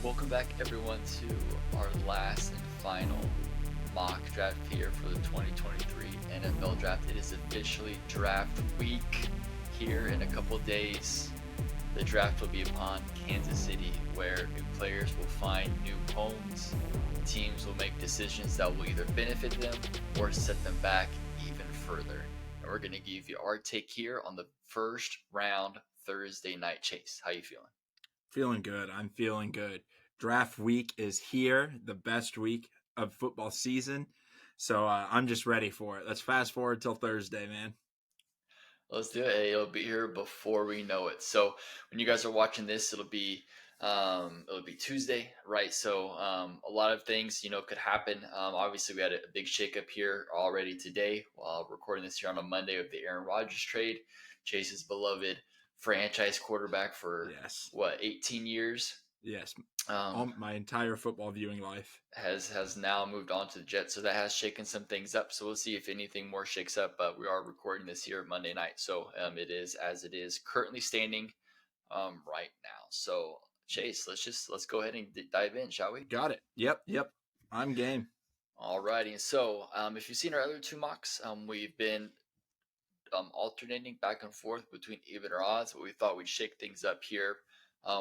Welcome back, everyone, to our last and final mock draft here for the 2023 NFL Draft. It is officially draft week here in a couple days. The draft will be upon Kansas City, where new players will find new homes. Teams will make decisions that will either benefit them or set them back even further. And we're going to give you our take here on the first round Thursday night chase. How you feeling? Feeling good. I'm feeling good. Draft week is here, the best week of football season. So I'm just ready for it. Let's fast forward till Thursday, man. Let's do it. Hey, it'll be here before we know it. So when you guys are watching this, it'll be Tuesday, right? So a lot of things could happen. Obviously, we had a big shakeup here already today. While recording this here on a Monday of the Aaron Rodgers trade, Chase's beloved franchise quarterback for Yes. 18 years. Yes. Um, My entire football viewing life. has now moved on to the Jets, so that has shaken some things up. So we'll see if anything more shakes up. But we are recording this here Monday night, so it is as it is currently standing right now. So Chase, let's go ahead and dive in, shall we? Got it. Yep. I'm game. Alrighty. So if you've seen our other two mocks, we've been alternating back and forth between even or odds, but we thought we'd shake things up here,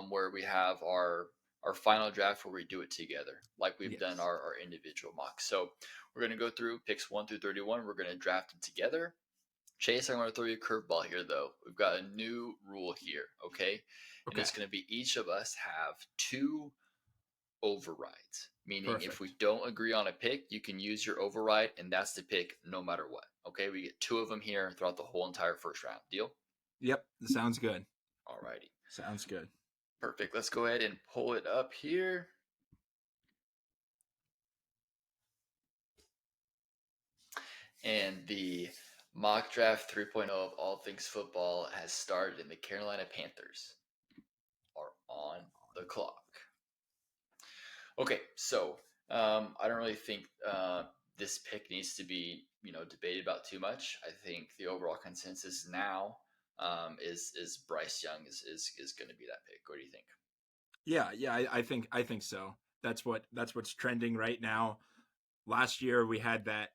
where we have our final draft where we do it together, like we've done our individual mocks. So we're going to go through picks 1 through 31. We're going to draft them together. Chase, I'm going to throw you a curveball here, though. We've got a new rule here, okay? And it's going to be each of us have two overrides, meaning if we don't agree on a pick, you can use your override, and that's the pick no matter what. Okay, we get two of them here throughout the whole entire first round. Deal? Yep, sounds good. Alrighty. Sounds good. Perfect. Let's go ahead and pull it up here. And the mock draft 3.0 of all things football has started, and the Carolina Panthers are on the clock. Okay, so I don't really think this pick needs to be debated about too much. I think the overall consensus now is Bryce Young is going to be that pick. What do you think? Yeah, I think so. That's what's trending right now. Last year we had that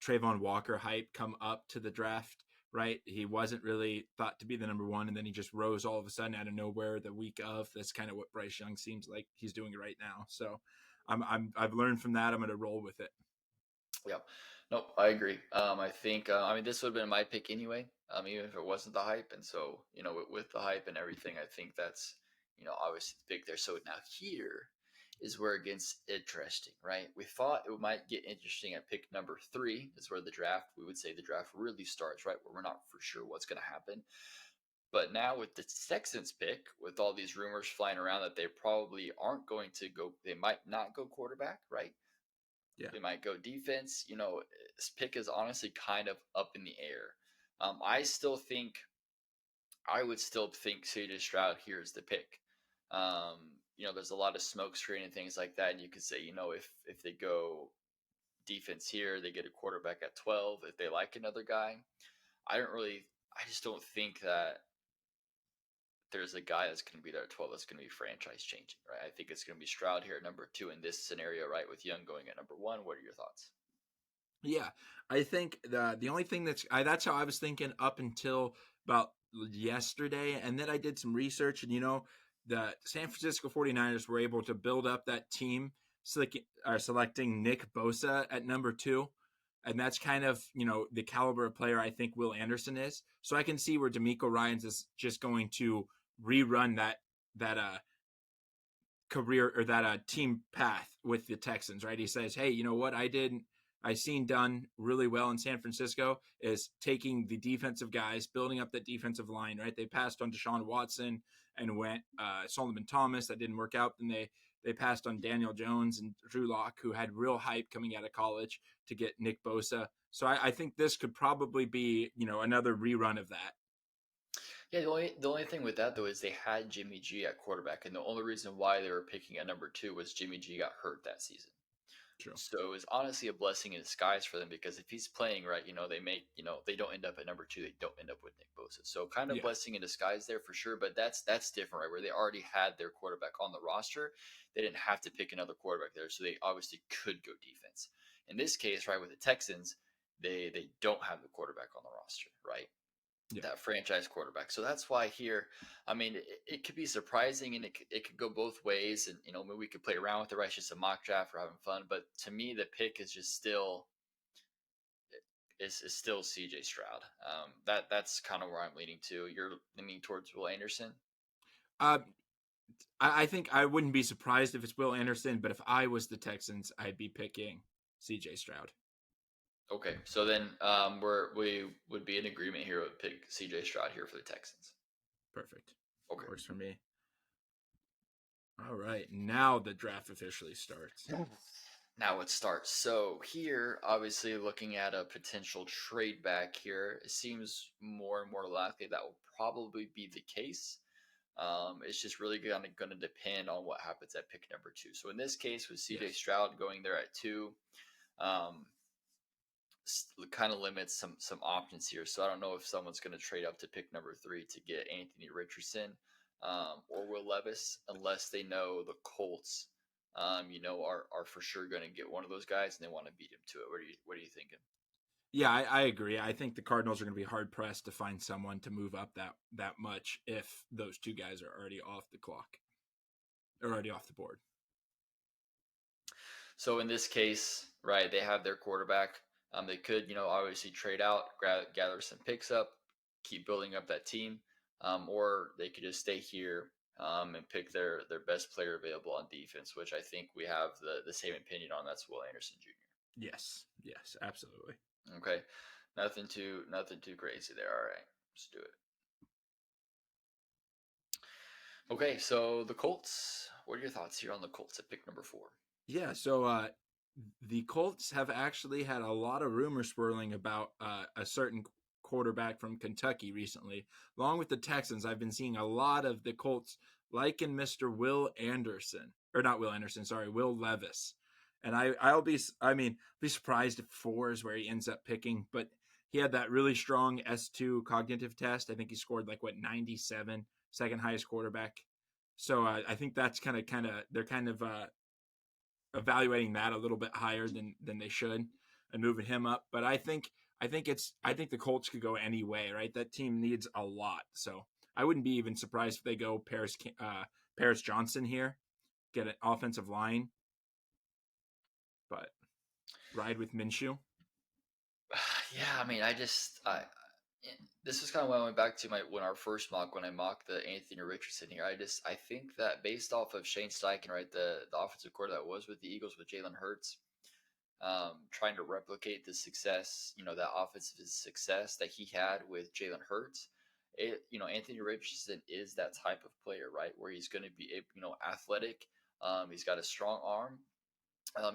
Trayvon Walker hype come up to the draft, right? He wasn't really thought to be the number one, and then he just rose all of a sudden out of nowhere the week of. That's kind of what Bryce Young seems like he's doing right now. So I've learned from that. I'm going to roll with it. Yeah, nope, I agree. I think I mean this would have been my pick anyway, even if it wasn't the hype. And so with the hype and everything, I think that's obviously the pick there. So now here is where it gets interesting, right? We thought it might get interesting at pick number 3. Is where we would say the draft really starts, right? Where we're not for sure what's going to happen. But now with the Texans pick, with all these rumors flying around that they probably aren't going to go, they might not go quarterback, right? Yeah. They might go defense. This pick is honestly kind of up in the air. I would still think CJ Stroud here is the pick. There's a lot of smoke screen and things like that. And you could say, if they go defense here, they get a quarterback at 12. If they like another guy, I just don't think that there's a guy that's going to be there at 12 that's going to be franchise changing, right? I think it's going to be Stroud here at number 2 in this scenario, right? With Young going at number 1. What are your thoughts? Yeah, I think the only thing that's how I was thinking up until about yesterday, and then I did some research, and the San Francisco 49ers were able to build up that team, selecting Nick Bosa at number 2. And that's kind of, the caliber of player I think Will Anderson is. So I can see where D'Amico Ryans is just going to rerun that career or that team path with the Texans, right? He says, hey, you know what I seen done really well in San Francisco is taking the defensive guys, building up that defensive line, right? They passed on Deshaun Watson and went Solomon Thomas. That didn't work out. Then they passed on Daniel Jones and Drew Lock, who had real hype coming out of college, to get Nick Bosa. So I think this could probably be, another rerun of that. Yeah, the only thing with that though is they had Jimmy G at quarterback, and the only reason why they were picking at number 2 was Jimmy G got hurt that season. True. So it's honestly a blessing in disguise for them because if he's playing right, they don't end up at number two. They don't end up with Nick Bosa. So kind of Yeah. blessing in disguise there for sure. But that's different, right? Where they already had their quarterback on the roster, they didn't have to pick another quarterback there, so they obviously could go defense. In this case, right, with the Texans, they don't have the quarterback on the roster, right? Yeah. That franchise quarterback. So that's why here, I mean, it could be surprising and it could go both ways. And, maybe we could play around with it, right? It's just a mock draft for having fun. But to me, the pick is just still, is still CJ Stroud. That's kind of where I'm leaning to. You're leaning towards Will Anderson. Uh, I think I wouldn't be surprised if it's Will Anderson, but if I was the Texans, I'd be picking C.J. Stroud. Okay. So then we would be in agreement here with pick CJ Stroud here for the Texans. Perfect. Okay. Works for me. All right. Now the draft officially starts. Now it starts. So here, obviously, looking at a potential trade back here, it seems more and more likely that will probably be the case. It's just really going to depend on what happens at pick number two. So in this case, with CJ Yes. Stroud going there at two, um, kind of limits some options here. So I don't know if someone's going to trade up to pick number three to get Anthony Richardson or Will Levis, unless they know the Colts, are for sure going to get one of those guys and they want to beat him to it. What are you thinking? Yeah, I agree. I think the Cardinals are going to be hard pressed to find someone to move up that much if those two guys are already off the clock, or already off the board. So in this case, right, they have their quarterback. They could, obviously trade out, gather some picks up, keep building up that team, or they could just stay here and pick their best player available on defense, which I think we have the same opinion on. That's Will Anderson Jr. Yes, absolutely. Okay, nothing too crazy there. All right, let's do it. Okay, so the Colts. What are your thoughts here on the Colts at pick number four? Yeah, so the Colts have actually had a lot of rumors swirling about a certain quarterback from Kentucky recently. Along with the Texans, I've been seeing a lot of the Colts liking Mr. Will Anderson, or not Will Anderson, sorry, Will Levis. And be surprised if four is where he ends up picking, but he had that really strong S2 cognitive test. I think he scored 97, second highest quarterback. So I think that's they're kind of evaluating that a little bit higher than they should and moving him up. But I think the Colts could go any way, right? That team needs a lot, so I wouldn't be even surprised if they go Paris Johnson here, get an offensive line, but ride with Minshew. Yeah, I mean, this is kind of when I went back to when I mocked the Anthony Richardson here. I think that based off of Shane Steichen, right, the offensive coordinator that was with the Eagles with Jalen Hurts, trying to replicate the success, that offensive success that he had with Jalen Hurts. Anthony Richardson is that type of player, right, where he's going to be, athletic. He's got a strong arm.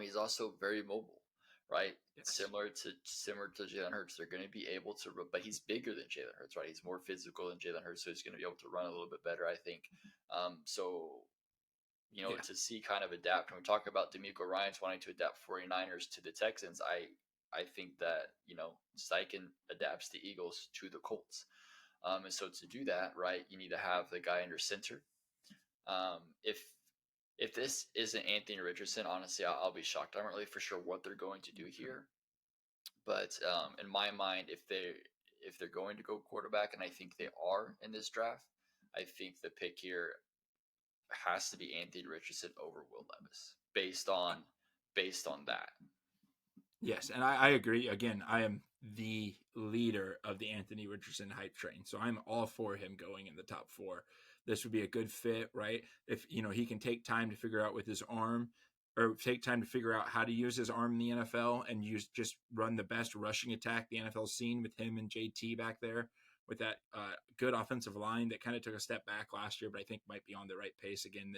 He's also very mobile, right? Yes. Similar to Jalen Hurts, they're going to be able to, but he's bigger than Jalen Hurts, right? He's more physical than Jalen Hurts, so he's going to be able to run a little bit better, I think. Yeah. To see kind of adapt. When we talk about D'Amico Ryans wanting to adapt 49ers to the Texans, I think that Steichen adapts the Eagles to the Colts, and so to do that, right, you need to have the guy under center. If this isn't Anthony Richardson, honestly, I'll be shocked. I'm not really for sure what they're going to do here, but in my mind, if they're going to go quarterback, and I think they are in this draft, I think the pick here has to be Anthony Richardson over Will Levis based on that. Yes, and I agree. Again, I am the leader of the Anthony Richardson hype train, so I'm all for him going in the top four. This would be a good fit, right? If he can take time to figure out with his arm, or take time to figure out how to use his arm in the NFL, and just run the best rushing attack the NFL's seen with him and JT back there, with that good offensive line that kind of took a step back last year, but I think might be on the right pace again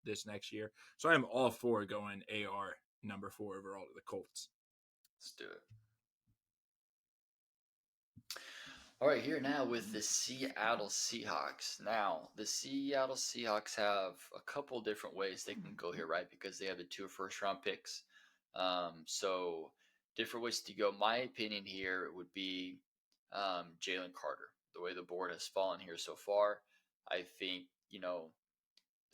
this next year. So I'm all for going AR number 4 overall to the Colts. Let's do it. All right, here now with the Seattle Seahawks. Now, the Seattle Seahawks have a couple different ways they can go here, right? Because they have the 2 first-round picks. So different ways to go. My opinion here would be Jalen Carter. The way the board has fallen here so far, I think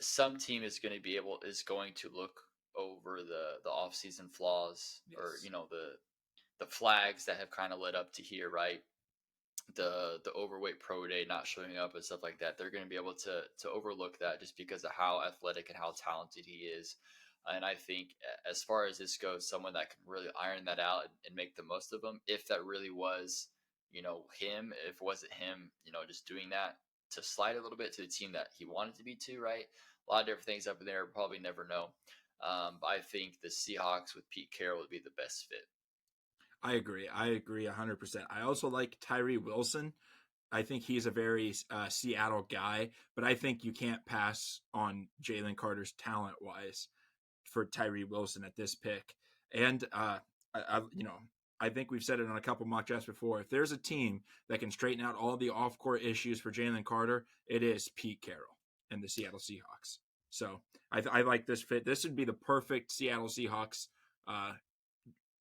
some team is going to look over the offseason flaws, or Yes. the flags that have kind of led up to here, right? The overweight pro day not showing up and stuff like that. They're going to be able to overlook that just because of how athletic and how talented he is. And I think as far as this goes, someone that can really iron that out and make the most of them, if that really was, him, if it wasn't him, just doing that to slide a little bit to the team that he wanted to be to, right? A lot of different things up in there, probably never know. But I think the Seahawks with Pete Carroll would be the best fit. I agree. I agree 100%. I also like Tyree Wilson. I think he's a very Seattle guy, but I think you can't pass on Jalen Carter's talent wise for Tyree Wilson at this pick. And I think we've said it on a couple mock drafts before. If there's a team that can straighten out all the off court issues for Jalen Carter, it is Pete Carroll and the Seattle Seahawks. So I like this fit. This would be the perfect Seattle Seahawks uh,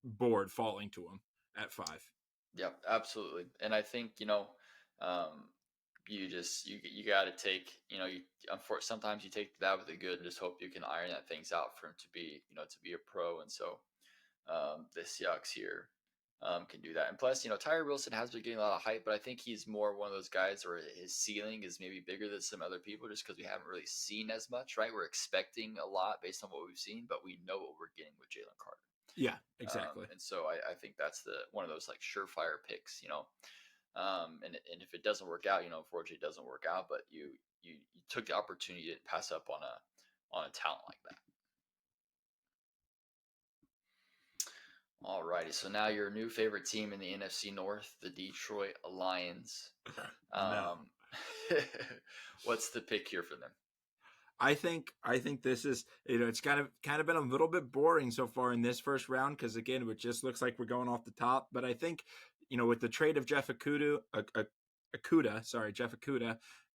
board falling to him at 5. Yep, absolutely. And I think, um, you got to take, unfortunately, sometimes you take that with the good and just hope you can iron that things out for him to be, to be a pro. And so the Seahawks here can do that. And plus, Tyree Wilson has been getting a lot of hype, but I think he's more one of those guys where his ceiling is maybe bigger than some other people just because we haven't really seen as much, right? We're expecting a lot based on what we've seen, but we know what we're getting with Jalen Carter. Yeah, exactly. And so I think that's the one of those like surefire picks, and if it doesn't work out, unfortunately it doesn't work out, but you took the opportunity to pass up on a talent like that. Alrighty, so now your new favorite team in the NFC North, the Detroit Lions. No. Um, what's the pick here for them? I think this is it's kind of been a little bit boring so far in this first round because again it just looks like we're going off the top. But I think with the trade of Jeff Okuda,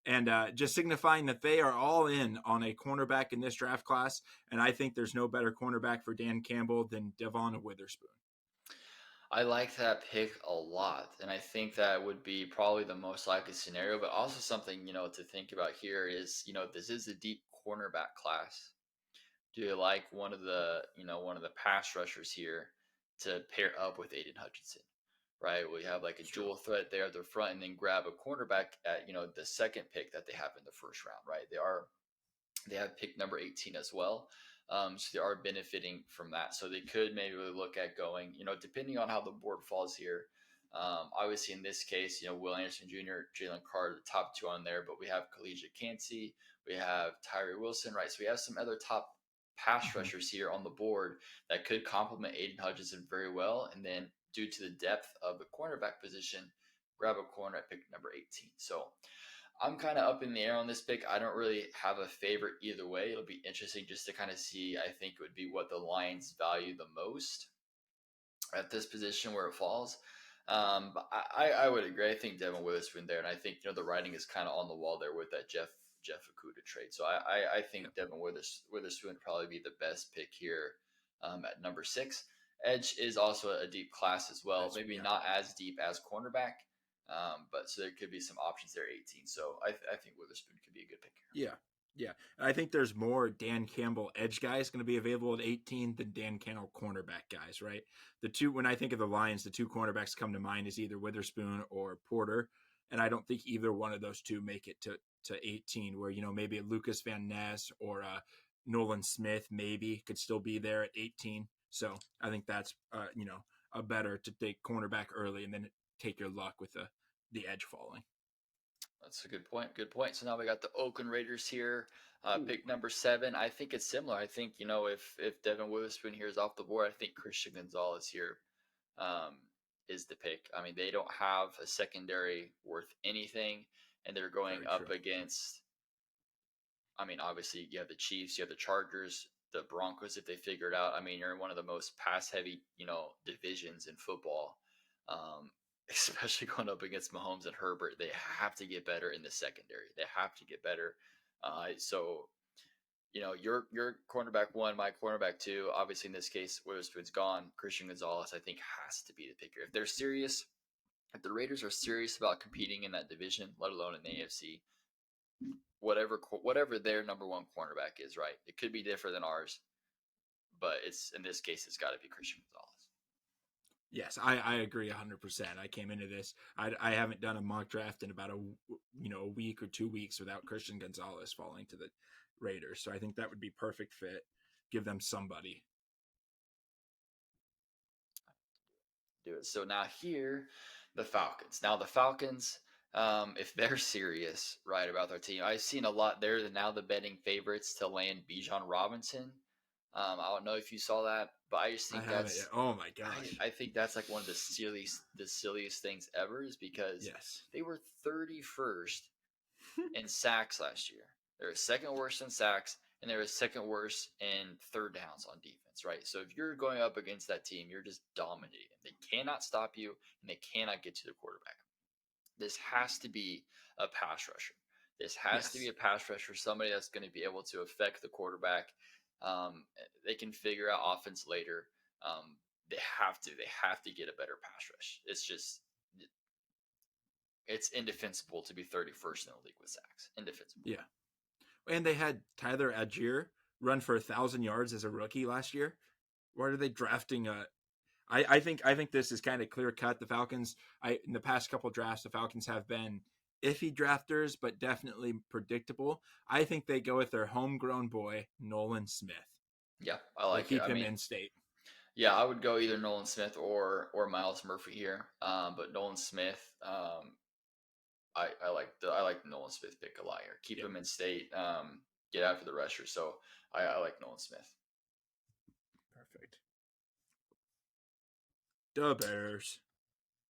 and just signifying that they are all in on a cornerback in this draft class, and I think there's no better cornerback for Dan Campbell than Devon Witherspoon. I like that pick a lot, and I think that would be probably the most likely scenario. But also something to think about here is this is a deep cornerback class. Do you like one of the pass rushers here to pair up with Aiden Hutchinson? Right, we have like a Sure. dual threat there at the front, and then grab a cornerback at the second pick that they have in the first round. Right, they have pick number 18 as well. So they are benefiting from that. So they could maybe look at going, depending on how the board falls here. Obviously, in this case, Will Anderson Jr., Jalen Carter, the top two on there, but we have Khalid Kancey, we have Tyree Wilson, right? So we have some other top pass Mhm. rushers here on the board that could complement Aiden Hutchinson very well. And then, due to the depth of the cornerback position, grab a corner at pick number 18. So I'm kind of up in the air on this pick. I don't really have a favorite either way. It'll be interesting just to kind of see. I think it would be what the Lions value the most at this position where it falls. But I would agree. I think Devin Witherspoon there, and I think the writing is kind of on the wall there with that Jeff Okuda trade. So I Yeah. think Devin Witherspoon would probably be the best pick here at number 6. Edge is also a deep class as well. That's Maybe yeah. not as deep as cornerback, but so there could be some options there. 18. So I think Witherspoon could be a good pick here. Yeah. Yeah. And I think there's more Dan Campbell edge guys going to be available at 18 than Dan Campbell cornerback guys, right? When I think of the Lions, the two cornerbacks come to mind is either Witherspoon or Porter. And I don't think either one of those two make it to 18, where, maybe a Lucas Van Ness or a Nolan Smith maybe could still be there at 18. So I think that's, a better to take cornerback early and then take your luck with the edge falling. That's a good point. Good point. So now we got the Oakland Raiders here, Ooh. pick number 7. I think it's similar. I think if Devin Witherspoon here is off the board, I think Christian Gonzalez here um, is the pick. I mean, they don't have a secondary worth anything, and they're going Very up true. against. I mean, obviously you have the Chiefs, you have the Chargers, the Broncos if they figure it out. I mean, you're in one of the most pass-heavy divisions in football. Um, especially going up against Mahomes and Herbert, they have to get better in the secondary. They have to get better. So your cornerback one, my cornerback two. Obviously, in this case, Witherspoon's gone. Christian Gonzalez, I think, has to be the picker. If they're serious, if the Raiders are serious about competing in that division, let alone in the AFC, whatever their number one cornerback is, right? It could be different than ours, but it's in this case, it's got to be Christian Gonzalez. Yes, I agree 100%. I came into this. I haven't done a mock draft in about a week or 2 weeks without Christian Gonzalez falling to the Raiders. So I think that would be perfect fit. Give them somebody. Do it. So now here, the Falcons. Now the Falcons, if they're serious, right, about their team, I've seen a lot there. Now the betting favorites to land Bijan Robinson. I don't know if you saw that, but I just I think haven't yet. that's Oh my gosh. I think that's like one of the silliest things ever is because Yes. they were 31st in sacks last year. They were second worst in sacks, and they were second worst in third downs on defense, right? So if you're going up against that team, you're just dominating. They cannot stop you, and they cannot get to the quarterback. This has to be a pass rusher. This has to be Yes. a pass rusher, somebody that's going to be able to affect the quarterback. They can figure out offense later. Um, they have to. They have to get a better pass rush. It's indefensible to be 31st in the league with sacks. Indefensible. Yeah. And they had Tyler Algier run for 1,000 yards as a rookie last year. Why are they drafting I think this is kind of clear cut. The Falcons, in the past couple drafts, the Falcons have been iffy drafters, but definitely predictable. I think they go with their homegrown boy, Nolan Smith. Yeah, I They like it. keep I him mean, in state. yeah, I would go either Nolan Smith or Miles Murphy here. But Nolan Smith, I like the Nolan Smith pick a lot here. Keep Yep. him in state. Get after the rusher. So I like Nolan Smith. Perfect. The Bears.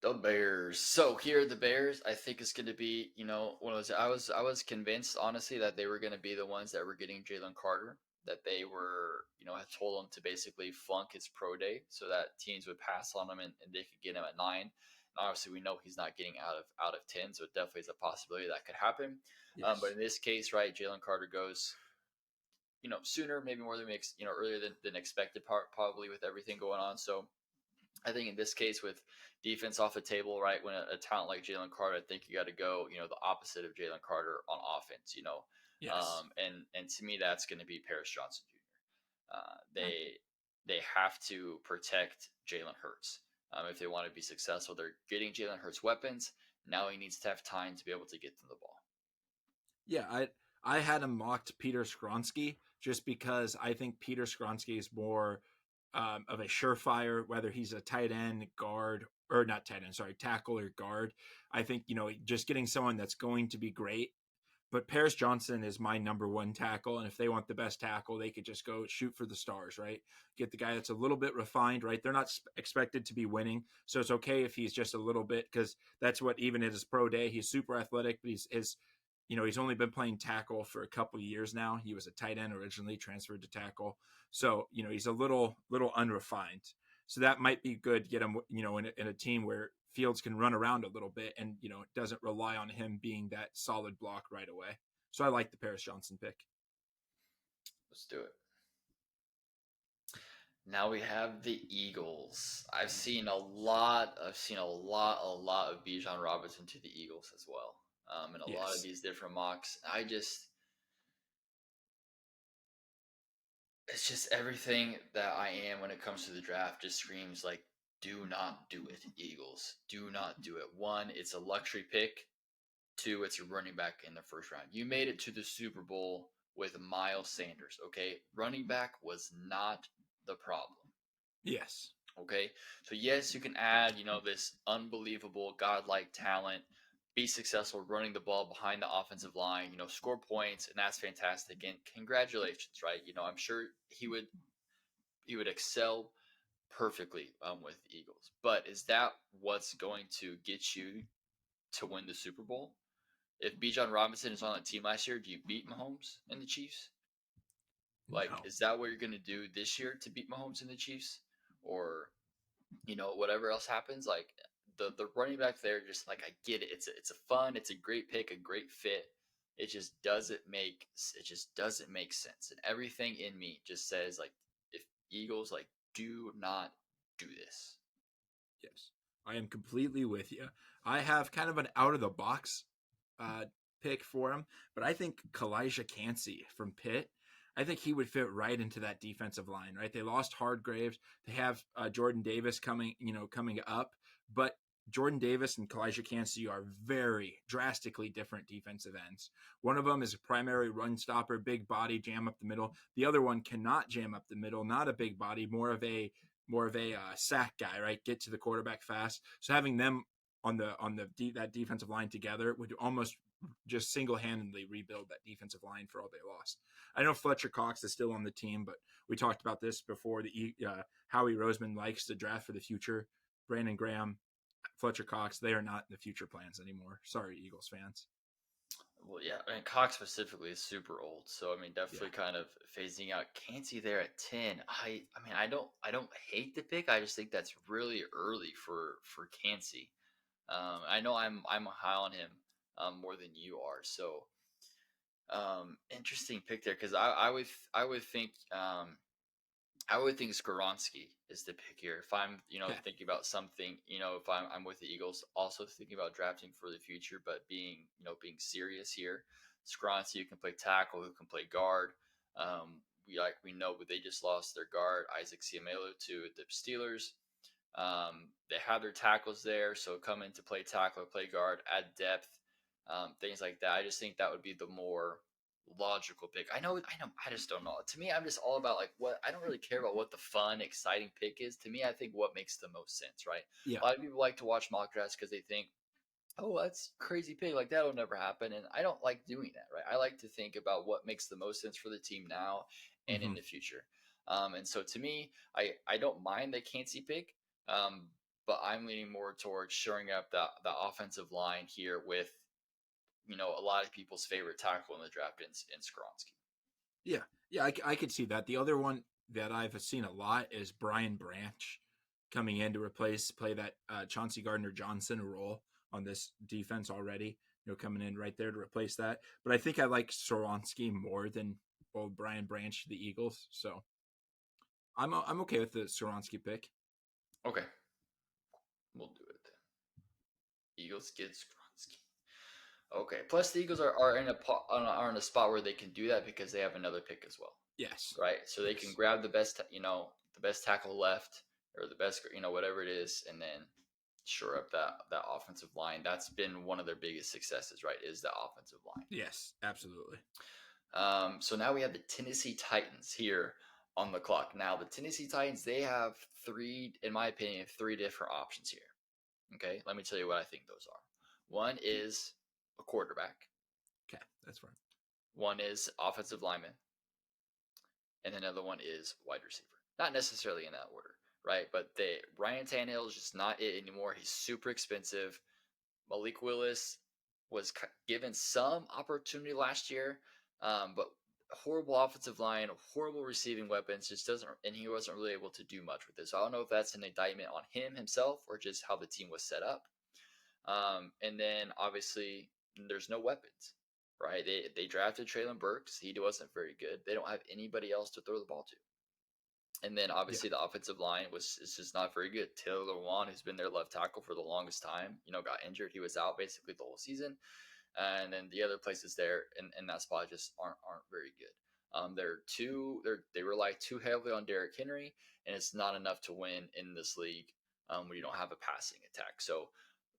The Bears. So here the Bears, I think is going to be, one of those. I was convinced honestly that they were going to be the ones that were getting Jalen Carter. That they were, had told him to basically flunk his pro day so that teams would pass on him and they could get him at 9. And obviously, we know he's not getting out of 10, so it definitely is a possibility that could happen. But Yes. in this case, right, Jalen Carter goes, sooner, maybe more than earlier than expected, probably with everything going on. So I think in this case, with defense off the table, right, when a talent like Jalen Carter, I think you got to go, the opposite of Jalen Carter on offense, Yes. and to me, that's going to be Paris Johnson Jr. Eh, They have to protect Jalen Hurts if they want to be successful. They're getting Jalen Hurts weapons. Now he needs to have time to be able to get them the ball. Yeah, I had him mocked Peter Skronsky just because I think Peter Skronsky is more of a surefire, whether he's a tight end, guard, or not tight end, sorry, tackle or guard. I think, just getting someone that's going to be great. But Paris Johnson is my number one tackle. And if they want the best tackle, they could just go shoot for the stars, right? Get the guy that's a little bit refined, right? They're not expected to be winning. So it's okay if he's just a little bit, because that's what, even at his pro day, he's super athletic, but he's only been playing tackle for a couple of years now. He was a tight end originally, transferred to tackle. So, he's a little unrefined. So that might be good to get him, in a team where Fields can run around a little bit and, doesn't rely on him being that solid block right away. So I like the Paris Johnson pick. Let's do it. Now we have the Eagles. I've seen a lot of Bijan Robinson to the Eagles as well, and a lot of Yes. these different mocks. It's just everything that I am when it comes to the draft. Just screams like, do not do it, Eagles. Do not do it. One, it's a luxury pick. Two, it's a running back in the first round. You made it to the Super Bowl with Miles Sanders. Okay, running back was not the problem. Yes. Okay. So yes, you can add, this unbelievable godlike talent, be successful running the ball behind the offensive line, score points, and that's fantastic. And congratulations, right? I'm sure he would excel perfectly with the Eagles. But is that what's going to get you to win the Super Bowl? If Bijan Robinson is on that team last year, do you beat Mahomes and the Chiefs? Like, No. is that what you're going to do this year to beat Mahomes and the Chiefs? Or whatever else happens, like the running back there, just like I get it. It's a fun, it's a great pick, a great fit. it just doesn't make sense. And everything in me just says like, if Eagles like do not do this. Yes, I am completely with you. I have kind of an out of the box uh, pick for him, but I think Kalijah Cansey from Pitt. I think he would fit right into that defensive line. Right, they lost Hardgraves. They have Jordan Davis coming up, but Jordan Davis and Kalijah Cansey are very drastically different defensive ends. One of them is a primary run stopper, big body, jam up the middle. The other one cannot jam up the middle, not a big body, more of a sack guy, right? Get to the quarterback fast. So having them on that defensive line together would almost just single handedly rebuild that defensive line for all they lost. I know Fletcher Cox is still on the team, but we talked about this before. The Howie Roseman likes to draft for the future. Brandon Graham, Fletcher Cox, they are not in the future plans anymore. Sorry, Eagles fans. Well, yeah, I mean Cox specifically is super old, so I mean Yeah, definitely kind of phasing out. Cansey there at 10. I mean I don't hate the pick. I just think that's really early for Cansey. I know I'm high on him more than you are. So interesting pick there because I would think Skoronski is the pick here. If I'm, okay. thinking about something, if I'm with the Eagles, also thinking about drafting for the future, but being serious here. Skoronski, who can play tackle, who can play guard. We know they just lost their guard, Isaac Siamelo, to the Steelers. They have their tackles there, so come in to play tackle or play guard, add depth, things like that. I just think that would be the more logical pick. I just don't know. To me, I'm just all about like what I don't really care about what the fun, exciting pick is. To me, I think what makes the most sense, right? Yeah. A lot of people like to watch mock drafts because they think, oh, that's crazy pick, like that'll never happen, and I don't like doing that, right? I like to think about what makes the most sense for the team now and in Mm-hmm. the future. And so to me, I don't mind the Cansey pick, um, but I'm leaning more towards shoring up the offensive line here with a lot of people's favorite tackle in the draft in Skoronski. Yeah. Yeah, I could see that. The other one that I've seen a lot is Brian Branch coming in to play that Chauncey Gardner Johnson role on this defense already. Coming in right there to replace that. But I think I like Skoronski more than old Brian Branch to the Eagles. So I'm okay with the Skoronski pick. Okay, we'll do it then. Eagles get Skoronski. Okay. Plus, the Eagles are in a spot where they can do that because they have another pick as well, Yes. right? So they can Yes. grab the best tackle left or the best, whatever it is, and then shore up that offensive line. That's been one of their biggest successes, right? Is the offensive line. Yes, absolutely. So now we have the Tennessee Titans here on the clock. Now the Tennessee Titans, they have in my opinion, three different options here. Okay, let me tell you what I think those are. One is a quarterback. Okay, that's fine. One is offensive lineman, and another one is wide receiver. Not necessarily in that order, right? But Ryan Tannehill is just not it anymore. He's super expensive. Malik Willis was given some opportunity last year, but horrible offensive line, horrible receiving weapons, just doesn't, and he wasn't really able to do much with it. So I don't know if that's an indictment on him himself or just how the team was set up. And then obviously there's no weapons, right? They drafted Traylon Burks. He wasn't very good. They don't have anybody else to throw the ball to. And then Yeah. obviously the offensive line is just not very good. Taylor Lewan, who's been their left tackle for the longest time, got injured. He was out basically the whole season. And then the other places there in that spot just aren't very good. They rely too heavily on Derrick Henry, and it's not enough to win in this league when you don't have a passing attack. So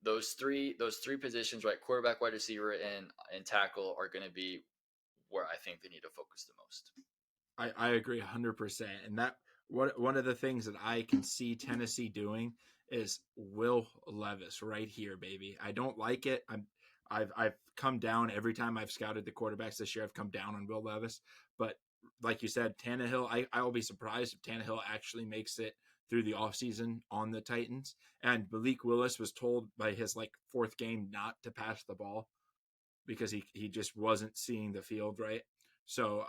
those three positions, right, quarterback, wide receiver, and tackle, are going to be where I think they need to focus the most. I agree 100%. And that one of the things that I can see Tennessee doing is Will Levis right here, baby. I don't like it. I've come down every time I've scouted the quarterbacks this year. I've come down on Will Levis, but like you said, Tannehill. I will be surprised if Tannehill actually makes it through the offseason on the Titans. And Malik Willis was told by his fourth game not to pass the ball because he just wasn't seeing the field right. So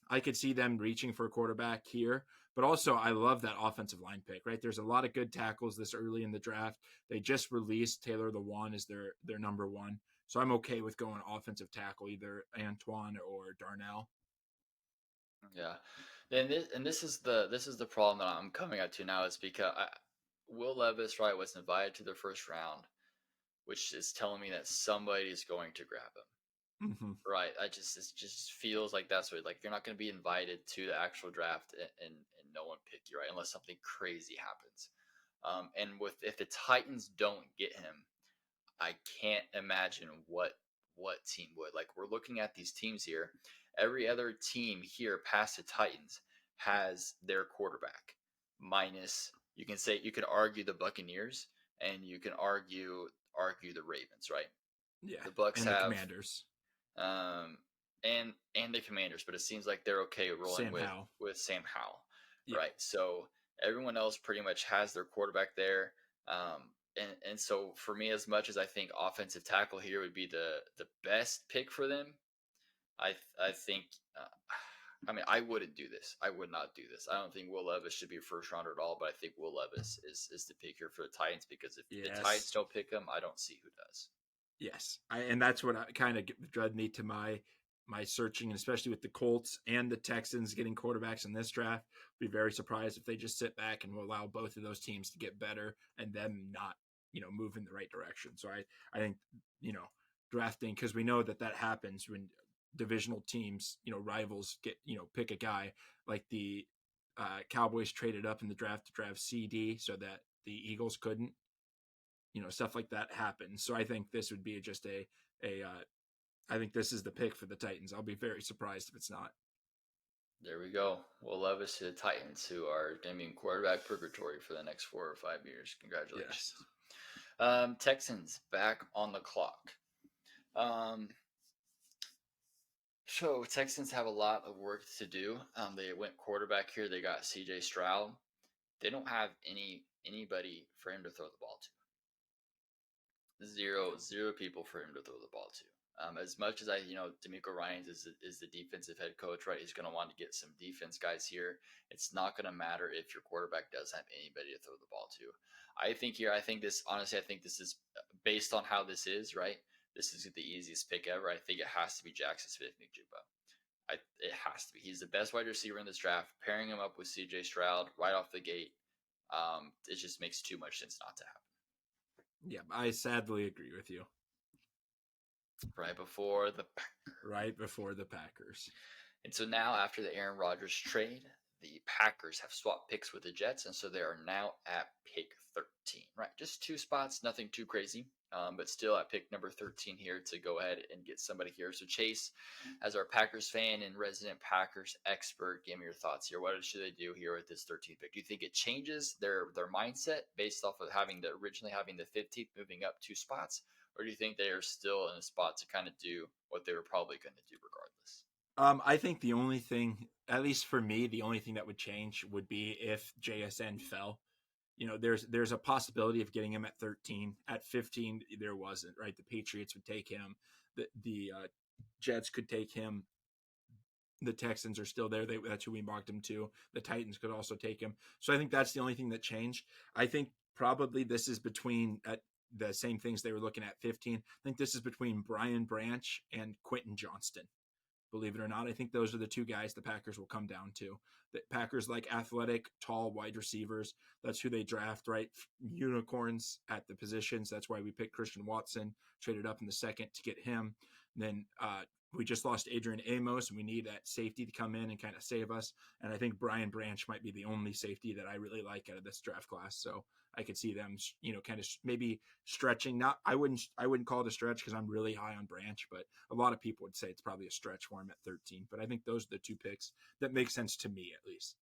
I could see them reaching for a quarterback here. But also, I love that offensive line pick, right? There's a lot of good tackles this early in the draft. They just released Taylor Lewan as their number one. So I'm okay with going offensive tackle, either Antoine or Darnell. Yeah, and this is the problem that I'm coming up to now is because Will Levis, right, was invited to the first round, which is telling me that somebody is going to grab him. Mm-hmm. Right. It just feels like that's what, like, you're not going to be invited to the actual draft, and no one pick you, right, unless something crazy happens. And with if the Titans don't get him, I can't imagine what team would. Like, we're looking at these teams here. Every other team here past the Titans has their quarterback. Minus, you can argue the Buccaneers, and you can argue the Ravens, right? Yeah, The Bucks and the have Commanders, um and the Commanders, but it seems like they're okay rolling Sam Howell. with Sam Howell, Yeah, right? So everyone else pretty much has their quarterback there. And so for me, as much as I think offensive tackle here would be the best pick for them, I think. I mean, I wouldn't do this. I would not do this. I don't think Will Levis should be a first rounder at all. But I think Will Levis is the pick here for the Titans, because if the Titans yes, don't pick him, I don't see who does. yes, and that's what kind of led me to my searching, and especially with the Colts and the Texans getting quarterbacks in this draft. Be very surprised if they just sit back and will allow both of those teams to get better and them not move in the right direction. So I think drafting, because we know that happens when divisional teams, rivals get pick a guy, like the Cowboys traded up in the draft to draft CD so that the Eagles couldn't. Stuff like that happens. So I think this would be just a I think this is the pick for the Titans. I'll be very surprised if it's not. There we go. Will Levis to the Titans, who are going to be in quarterback purgatory for the next 4 or 5 years. Yes. Congratulations. Texans back on the clock. Um, so Texans have a lot of work to do. They went quarterback here. They got C.J. Stroud. They don't have anybody for him to throw the ball to. Zero people for him to throw the ball to. As much as D'Amico Ryans is the defensive head coach, right? He's going to want to get some defense guys here. It's not going to matter if your quarterback does have anybody to throw the ball to. I think this, honestly, I think this is based on how this is, right? This is the easiest pick ever. I think it has to be Jackson Smith-Njigba. It has to be. He's the best wide receiver in this draft. Pairing him up with C.J. Stroud right off the gate, it just makes too much sense not to happen. Yeah, I sadly agree with you. Right before the Right before the Packers. And so now, after the Aaron Rodgers trade, the Packers have swapped picks with the Jets, and so they are now at pick 13. Right, just 2 spots, nothing too crazy, but still at pick number 13 here to go ahead and get somebody here. So Chase, as our Packers fan and resident Packers expert, give me your thoughts here. What should they do here with this 13th pick? Do you think it changes their mindset based off of originally having the 15th, moving up 2 spots, or do you think they are still in a spot to kind of do what they were probably going to do regardless? I think the only thing, at least for me, the only thing that would change would be if JSN fell. There's a possibility of getting him at 13. At 15, there wasn't. Right, the Patriots would take him. The Jets could take him. The Texans are still there. That's who we mocked him to. The Titans could also take him. So I think that's the only thing that changed. I think probably this is between the same things they were looking at 15. I think this is between Brian Branch and Quentin Johnston. Believe it or not, I think those are the two guys the Packers will come down to. The Packers like athletic, tall wide receivers. That's who they draft, right? Unicorns at the positions. That's why we picked Christian Watson, traded up in the second to get him. And then we just lost Adrian Amos, and we need that safety to come in and kind of save us. And I think Brian Branch might be the only safety that I really like out of this draft class. So I could see them, kind of maybe stretching. Not, I wouldn't call it a stretch because I'm really high on Branch, but a lot of people would say it's probably a stretch for him at 13. But I think those are the two picks that make sense to me, at least.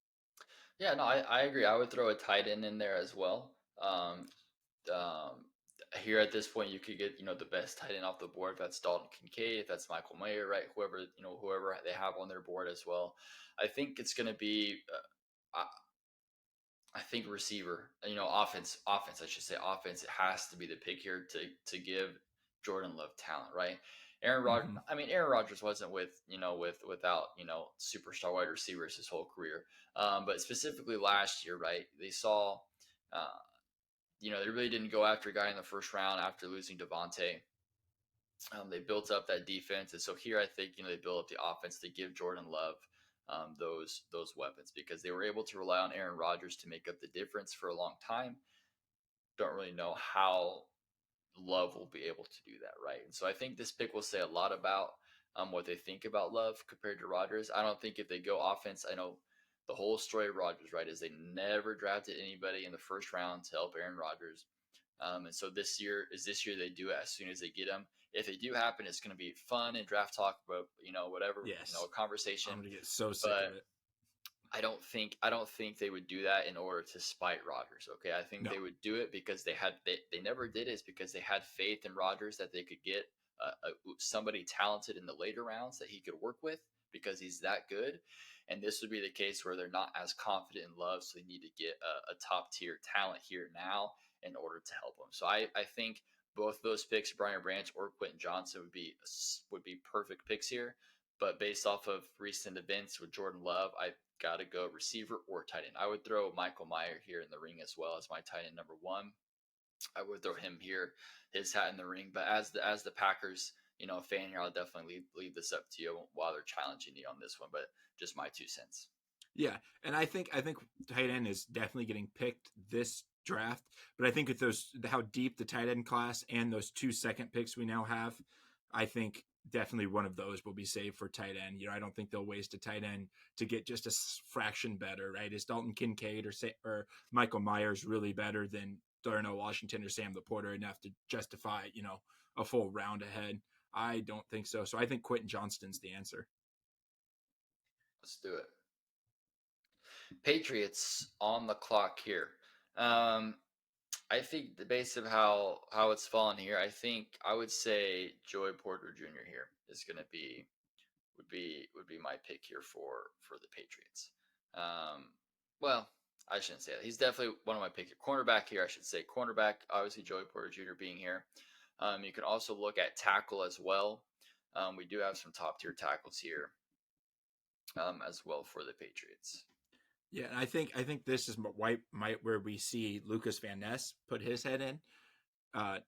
Yeah, no, I agree. I would throw a tight end in there as well. Um, Here at this point, you could get the best tight end off the board. If that's Dalton Kincaid, if that's Michael Mayer, right? Whoever they have on their board as well. I think it's going to be. I think receiver. Offense. I should say offense. It has to be the pick here to give Jordan Love talent, right? Aaron Rodgers. Hmm. I mean, Aaron Rodgers wasn't without superstar wide receivers his whole career. But specifically last year, right? They saw, uh, they really didn't go after a guy in the first round after losing Devontae. They built up that defense, and so here I think they built up the offense to give Jordan Love those weapons because they were able to rely on Aaron Rodgers to make up the difference for a long time. Don't really know how Love will be able to do that, right? And so I think this pick will say a lot about what they think about Love compared to Rodgers. I don't think if they go offense, I know the whole story of Rodgers, right, is they never drafted anybody in the first round to help Aaron Rodgers. And so this year they do it as soon as they get him. If they do happen, it's going to be fun and draft talk, but whatever, Yes, a conversation. I'm gonna get so sick of But it. I don't think they would do that in order to spite Rodgers. Okay, I think No. they would do it because they never did it is because they had faith in Rodgers that they could get somebody talented in the later rounds that he could work with because he's that good. And this would be the case where they're not as confident in Love, so they need to get a top tier talent here now in order to help them. So I think both those picks, Brian Branch or Quentin Johnson, would be perfect picks here. But based off of recent events with Jordan Love, I got to go receiver or tight end. I would throw Michael Mayer here in the ring as well as my tight end number one. I would throw him here, his hat in the ring. But as the Packers, fan here, I'll definitely leave this up to you while they're challenging you on this one. But just my 2 cents. Yeah, and I think tight end is definitely getting picked this draft, but I think with those how deep the tight end class and those 2 second picks we now have, I think definitely one of those will be saved for tight end. I don't think they'll waste a tight end to get just a fraction better, right? Is Dalton Kincaid or Michael Myers really better than Darnell Washington or Sam Laporta enough to justify a full round ahead? I don't think so. So I think Quentin Johnston's the answer. Let's do it. Patriots on the clock here. Um, I think the base of how it's fallen here, I think I would say Joey Porter Jr. here is going to be my pick here for the Patriots. Um, well, I shouldn't say that. He's definitely one of my picks. Cornerback here, I should say. Cornerback, obviously Joey Porter Jr. being here. You can also look at tackle as well. We do have some top tier tackles here as well for the Patriots. Yeah, and I think this is where we see Lucas Van Ness put his head in. Uh,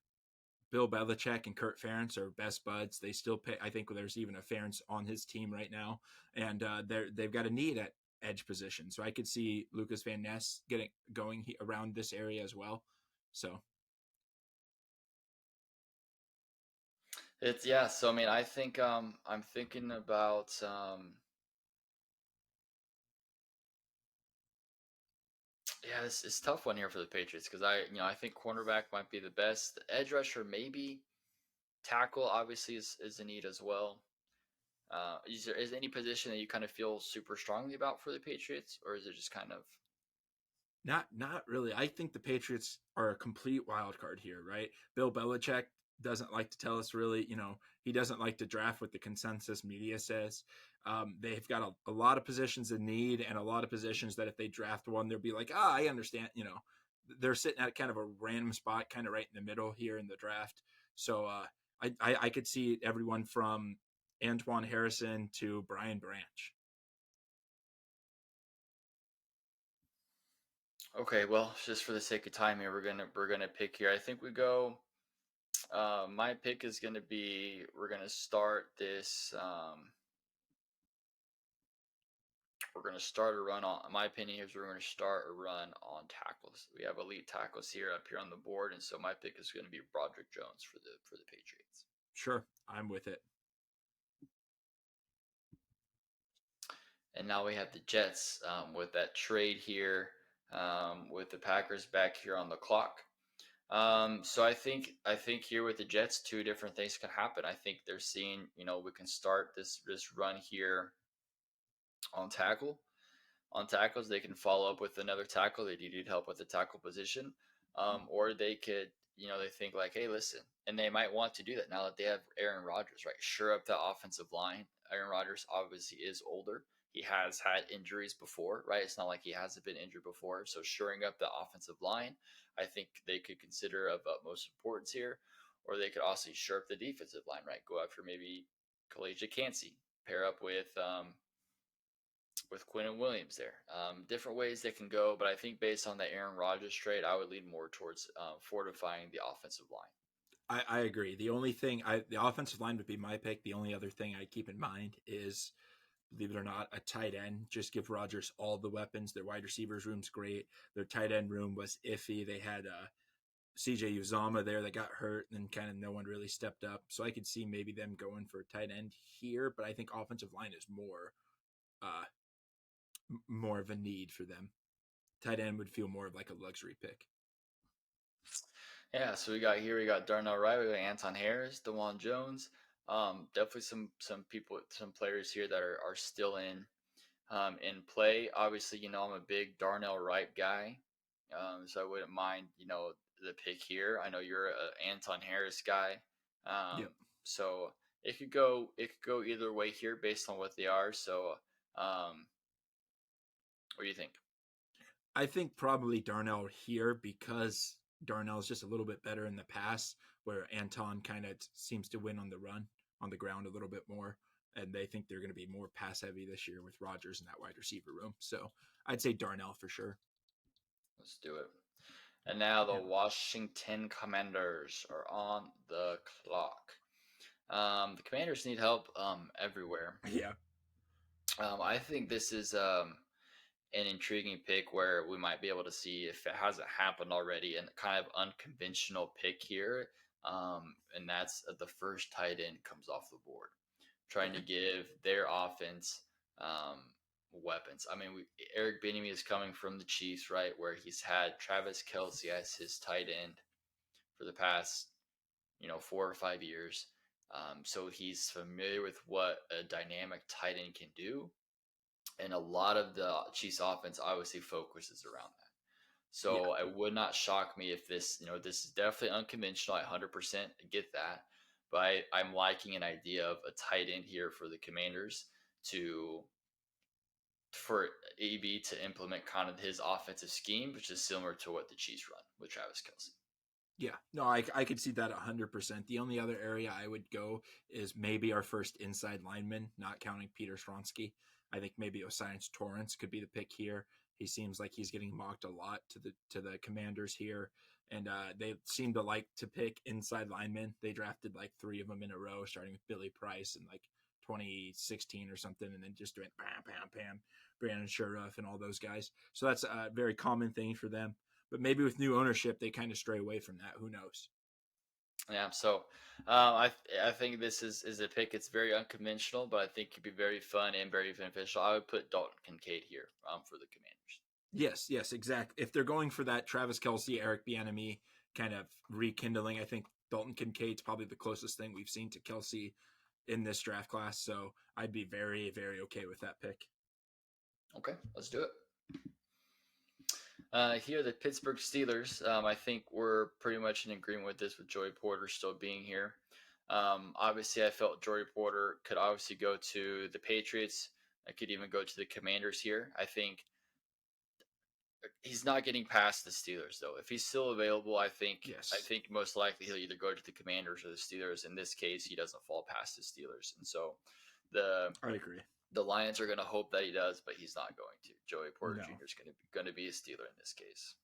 Bill Belichick and Kurt Ferentz are best buds. They still pay. I think there's even a Ferentz on his team right now, and they've got a need at edge position. So I could see Lucas Van Ness getting going around this area as well. So It's yeah. So I mean, I think I'm thinking about yeah, it's tough one here for the Patriots because I think cornerback might be the best. Edge rusher maybe. Tackle obviously is a need as well. Is there any position that you kind of feel super strongly about for the Patriots, or is it just kind of not really. I think the Patriots are a complete wild card here, right? Bill Belichick doesn't like to tell us really, he doesn't like to draft what the consensus media says. They've got a lot of positions in need and a lot of positions that if they draft one, they'll be like, I understand, they're sitting at kind of a random spot, kind of right in the middle here in the draft. So I could see everyone from Antoine Harrison to Brian Branch. okay? Well, just for the sake of time here, we're gonna pick here. I think we go. My pick is gonna be we're gonna start this. We're going to start a run on. My opinion is we're going to start a run on tackles. We have elite tackles here up here on the board, and so my pick is going to be Broderick Jones for the Patriots. Sure, I'm with it. And now we have the Jets with that trade here with the Packers back here on the clock. So I think here with the Jets, two different things can happen. I think they're seeing, we can start this run here on tackle. On tackles, they can follow up with another tackle. They do need help with the tackle position, or they could, they think like, hey, listen, and they might want to do that now that they have Aaron Rodgers, right? Sure up the offensive line. Aaron Rodgers obviously is older. He has had injuries before, right? It's not like he hasn't been injured before. So shoring up the offensive line, I think they could consider of utmost importance here. or they could also shore up the defensive line, right? Go after maybe Kalaja Cansey, pair up with Quinn Williams there. Different ways they can go, but I think based on the Aaron Rodgers trade, I would lean more towards fortifying the offensive line. I agree. The offensive line would be my pick. The only other thing I keep in mind is, believe it or not, a tight end. Just give Rodgers all the weapons. Their wide receivers room's great. Their tight end room was iffy. They had CJ Uzama there that got hurt, and kind of no one really stepped up. So I could see maybe them going for a tight end here, but I think offensive line is uh, more of a need for them. Tight end would feel more of like a luxury pick. Yeah, so we got Darnell Wright, we got Anton Harris, Dewan Jones. Definitely some people, some players here that are still in play. Obviously, I'm a big Darnell Wright guy, so I wouldn't mind the pick here. I know you're a Anton Harris guy, um, Yep. so it could go either way here based on what they are. So, um, what do you think? I think probably Darnell here because Darnell's just a little bit better in the pass, where Anton kind of seems to win on the run, on the ground a little bit more. And they think they're going to be more pass heavy this year with Rodgers in that wide receiver room. So I'd say Darnell for sure. Let's do it. And now the Yeah. Washington Commanders are on the clock. The Commanders need help everywhere. Yeah. I think this is an intriguing pick where we might be able to see if it hasn't happened already, and kind of unconventional pick here. And that's the first tight end comes off the board, trying to Okay. give their offense um, weapons. I mean, Eric Bieniemy is coming from the Chiefs, right, where he's had Travis Kelce as his tight end for the past 4 or 5 years. So he's familiar with what a dynamic tight end can do, and a lot of the Chiefs offense obviously focuses around that. Yeah. So it would not shock me if this is definitely unconventional. I 100% get that, but I'm liking an idea of a tight end here for the Commanders to for AB to implement kind of his offensive scheme, which is similar to what the Chiefs run with Travis Kelce. Yeah, no, I could see that 100%. The only other area I would go is maybe our first inside lineman, not counting Peter Stronsky. I think maybe Osiris Torrance could be the pick here. He seems like he's getting mocked a lot to the Commanders here, and they seem to like to pick inside linemen. They drafted like 3 of them in a row, starting with Billy Price in like 2016 or something, and then just doing bam, bam, bam, Brandon Scherff and all those guys. So that's a very common thing for them. But maybe with new ownership, they kind of stray away from that. Who knows? Yeah, so I think this is a pick. It's very unconventional, but I think it could be very fun and very beneficial. I would put Dalton Kincaid here for the Commanders. Yes, yes, exactly. If they're going for that Travis Kelce, Eric Bieniemy kind of rekindling, I think Dalton Kincaid's probably the closest thing we've seen to Kelce in this draft class. So I'd be very, very okay with that pick. Okay, let's do it. Here, the Pittsburgh Steelers. I think we're pretty much in agreement with this, with Joey Porter still being here. Obviously, I felt Joey Porter could obviously go to the Patriots. I could even go to the Commanders here. I think he's not getting past the Steelers though. If he's still available, I Yes, think most likely he'll either go to the Commanders or the Steelers. In this case, he doesn't fall past the Steelers, and so the I agree. the Lions are going to hope that he does, but he's not going to. Joey Porter No. Jr. is going to be a Steeler in this case.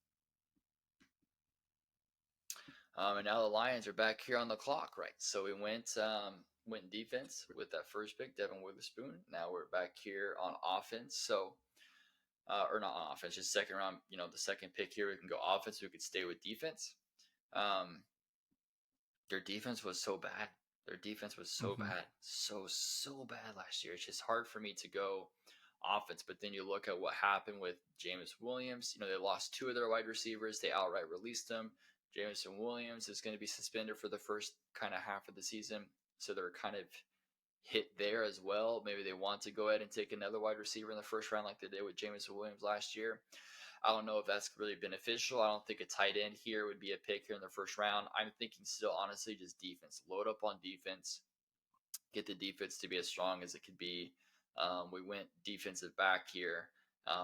And now the Lions are back here on the clock, right? So we went defense with that first pick, Devin Witherspoon. Now we're back here on offense. So or not on offense, just second round. The second pick here, we can go offense. We could stay with defense. Um, their defense was so bad. Their defense was so Hmm. bad, so bad last year. It's just hard for me to go offense. But then you look at what happened with James Williams. They lost 2 of their wide receivers. They outright released them. Jameson Williams is going to be suspended for the first kind of half of the season, so they're kind of hit there as well. Maybe they want to go ahead and take another wide receiver in the first round like they did with Jameson Williams last year. I don't know if that's really beneficial. I don't think a tight end here would be a pick here in the first round. I'm thinking still, honestly, just defense. Load up on defense. Get the defense to be as strong as it could be. We went defensive back here